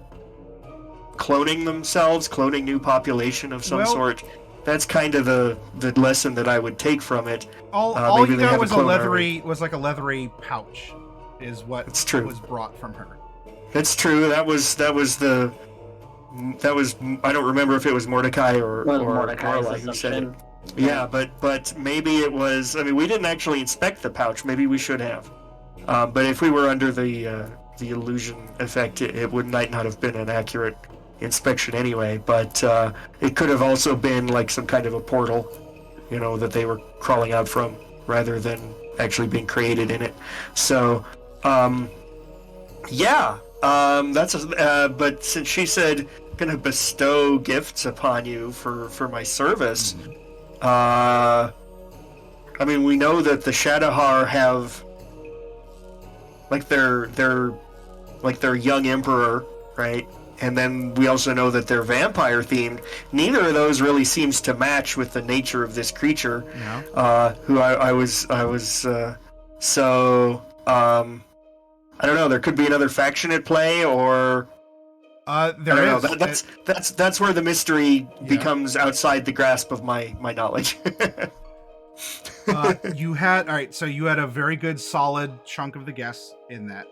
cloning themselves, cloning new population of some sort. That's kind of the lesson that I would take from it. All you got was like a leathery pouch, is what was brought from her. That's true. That was I don't remember if it was Mordecai or Norallie who said it. Yeah, but maybe it was. I mean, we didn't actually inspect the pouch. Maybe we should have. But if we were under the illusion effect, it might not have been an accurate inspection anyway. But it could have also been like some kind of a portal, that they were crawling out from, rather than actually being created in it. So, but since she said gonna bestow gifts upon you for my service, I mean, we know that the Shadowheart have their young emperor, right? And then we also know that they're vampire themed. Neither of those really seems to match with the nature of this creature. No. I don't know. There could be another faction at play, or that's where the mystery becomes outside the grasp of my knowledge. You had a very good solid chunk of the guess in that.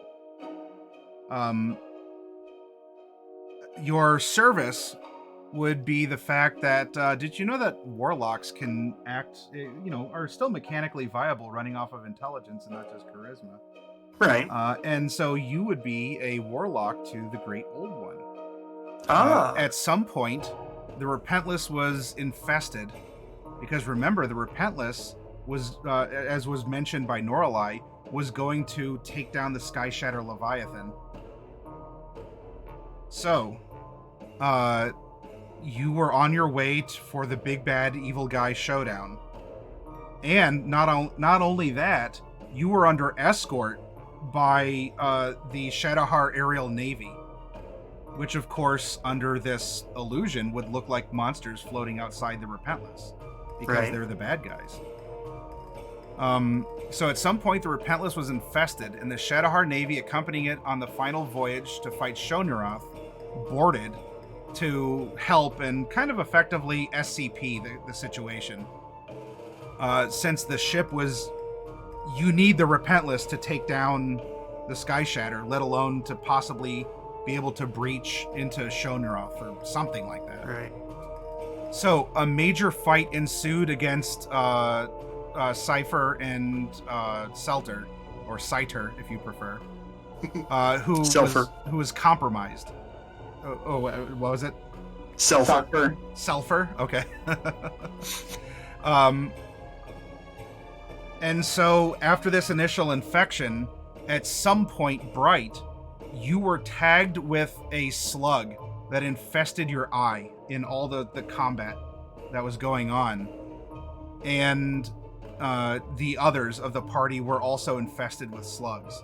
Your service would be the fact that did you know that warlocks can act, are still mechanically viable, running off of intelligence and not just charisma. Right. And so you would be a warlock to the Great Old One. At some point, the Repentless was infested, because remember, the Repentless was, as was mentioned by Norallie, was going to take down the Sky Shatter Leviathan. So, you were on your way for the big bad evil guy showdown. And not only that, you were under escort by the Shadowheart Aerial Navy, which of course, under this illusion, would look like monsters floating outside the Repentless, because they're the bad guys. So at some point, the Repentless was infested, and the Shadowheart Navy accompanying it on the final voyage to fight Shonuroth boarded to help and kind of effectively SCP the situation. Since the ship was... You need the Repentless to take down the Sky Shatter, let alone to possibly be able to breach into Shonuroth or something like that. Right. So a major fight ensued against Cypher and Selter, or Scyther if you prefer, who was compromised. What was it? Sulfur. Okay. And so after this initial infection, at some point, Bright, you were tagged with a slug that infested your eye in all the combat that was going on. And the others of the party were also infested with slugs.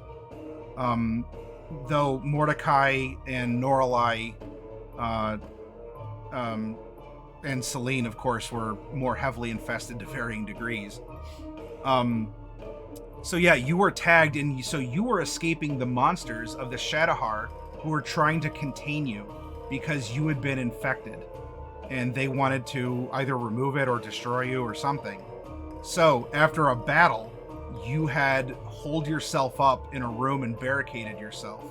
Though Mordecai and Norallie and Selene, of course, were more heavily infested to varying degrees. So yeah, you were tagged, and so you were escaping the monsters of the Shadowheart who were trying to contain you because you had been infected, and they wanted to either remove it or destroy you or something. So after a battle, you had holed yourself up in a room and barricaded yourself.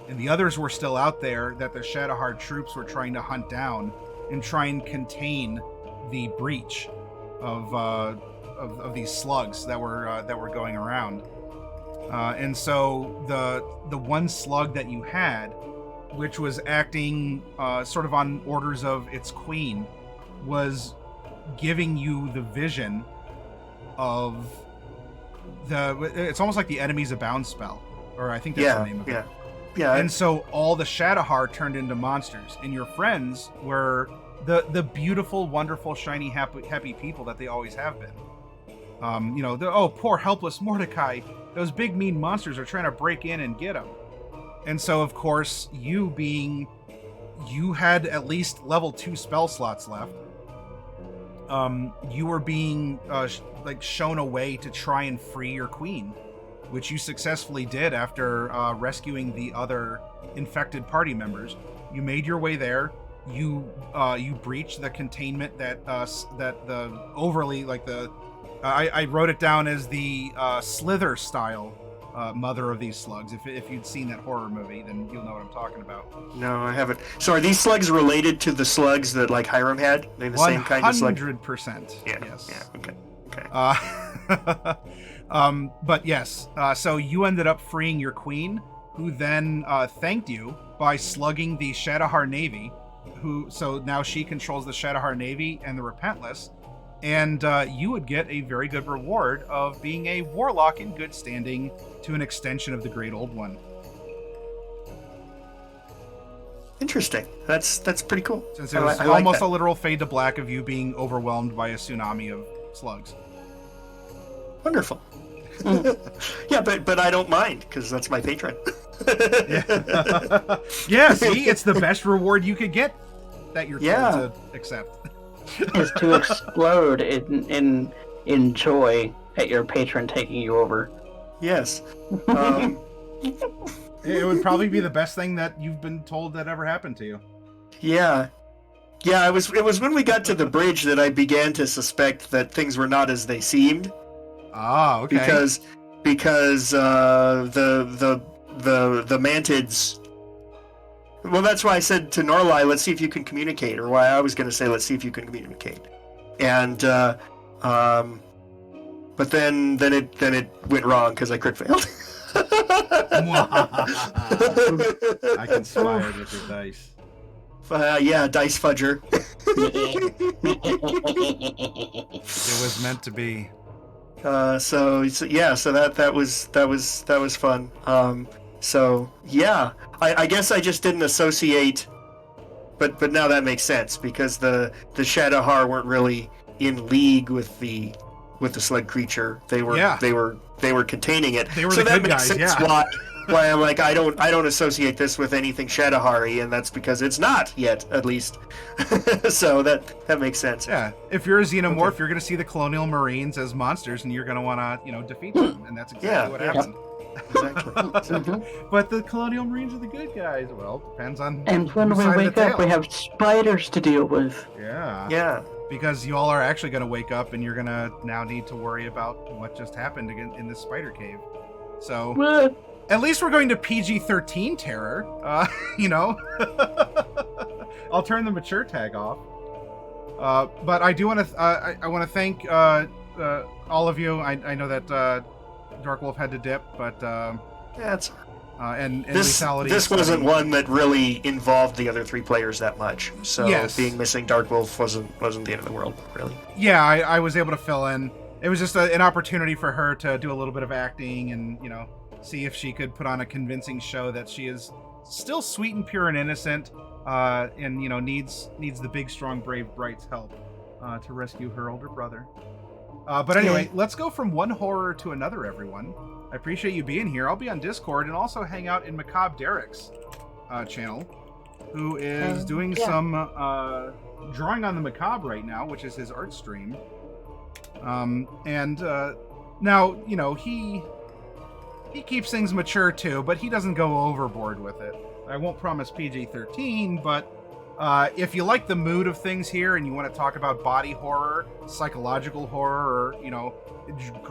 and the others were still out there that the Shadowheart troops were trying to hunt down and try and contain the breach of these slugs that were going around. And so the one slug that you had, which was acting sort of on orders of its queen, was giving you the vision of it's almost like the enemies abound spell, or I think that's the name of it. Yeah. And so all the Shadowheart turned into monsters, and your friends were the beautiful, wonderful, shiny, happy people that they always have been. Poor helpless Mordecai. Those big mean monsters are trying to break in and get him. And so, of course, you had at least level 2 spell slots left. You were being shown a way to try and free your queen, which you successfully did after rescuing the other infected party members. You made your way there. You breached the containment that the overly I wrote it down as the Slither style mother of these slugs. If you'd seen that horror movie, then you'll know what I'm talking about. No, I haven't. So are these slugs related to the slugs that like Hiram had? They're the same kind of slug? 100%. Yeah. Yes. Yeah. Okay. But yes. So you ended up freeing your queen, who then thanked you by slugging the Shadowheart Navy. So now she controls the Shadowheart Navy and the Repentless. And you would get a very good reward of being a warlock in good standing to an extension of the Great Old One. Interesting. That's pretty cool. Since it was almost a literal fade to black of you being overwhelmed by a tsunami of slugs. Wonderful. Yeah, but I don't mind, because that's my patron. Yeah, see? It's the best reward you could get that you're told to accept. Is to explode in joy at your patron taking you over. Yes. It would probably be the best thing that you've been told that ever happened to you. Yeah. It was when we got to the bridge that I began to suspect that things were not as they seemed. Ah, okay. Because the mantids. Well, that's why I said to Norallie, let's see if you can communicate, or why I was going to say, let's see if you can communicate. And, but then it went wrong because I crit failed. I conspired with your dice. Dice fudger. It was meant to be. So that was fun. I guess I just didn't associate, but now that makes sense because the Shadowheart weren't really in league with the slug creature. They were containing it. They were so the that good makes guys, sense yeah. why I'm like I don't associate this with anything Shadowheart-y, and that's because it's not yet, at least. So that makes sense. Yeah, if you're a xenomorph, you're going to see the Colonial Marines as monsters, and you're going to want to defeat them, and that's exactly what happened. Exactly. But the Colonial Marines are the good guys. Well, depends on. And when we wake up, we have spiders to deal with. Yeah. Because you all are actually going to wake up, and you're going to now need to worry about what just happened in this spider cave. So, at least we're going to PG-13 terror. I'll turn the mature tag off. But I do want to. I want to thank all of you. I know that Darkwolf had to dip, but it's. And this lethality. This wasn't one that really involved the other three players that much. So being missing Darkwolf wasn't the end of the world, really. Yeah, I was able to fill in. It was just an opportunity for her to do a little bit of acting and see if she could put on a convincing show that she is still sweet and pure and innocent, and needs the big, strong, brave Bright's help to rescue her older brother. But anyway, let's go from one horror to another, everyone. I appreciate you being here. I'll be on Discord and also hang out in Macabre Derek's channel, who is doing some drawing on the macabre right now, which is his art stream. Now, he keeps things mature too, but he doesn't go overboard with it. I won't promise PG-13, but if you like the mood of things here and you want to talk about body horror, psychological horror, or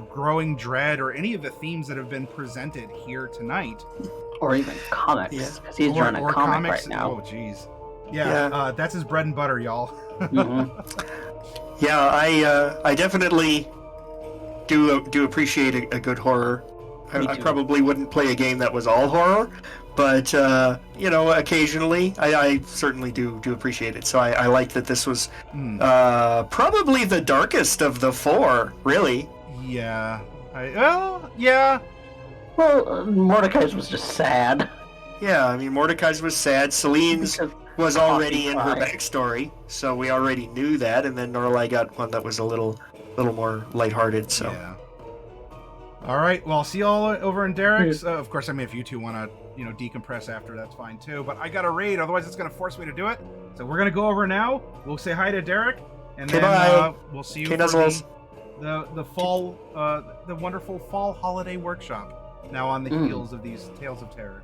growing dread, or any of the themes that have been presented here tonight, Or even comics, Yeah. because he's drawing a comic right now. Oh, jeez. Yeah, that's his bread and butter, y'all. Mm-hmm. Yeah, I definitely do appreciate a good horror. I probably wouldn't play a game that was all horror, but you know, occasionally I certainly do appreciate it. So I like that this was probably the darkest of the four, really. Yeah. Yeah. Well, Mordecai's was just sad. Yeah, I mean, Mordecai's was sad. Celine's Because was already in her cry. backstory, so we already knew that. And then Norallie got one that was a little more lighthearted. So Yeah. All right. Well, I'll see y'all over in Derek's. Of course, I mean, if you two want to, decompress after, that's fine too. But I got a raid, otherwise it's going to force me to do it. So we're going to go over now. We'll say hi to Derek, and then bye. We'll see you Okay, for nuzzles. the fall, the wonderful fall holiday workshop. Now on the heels of these Tales of Terror.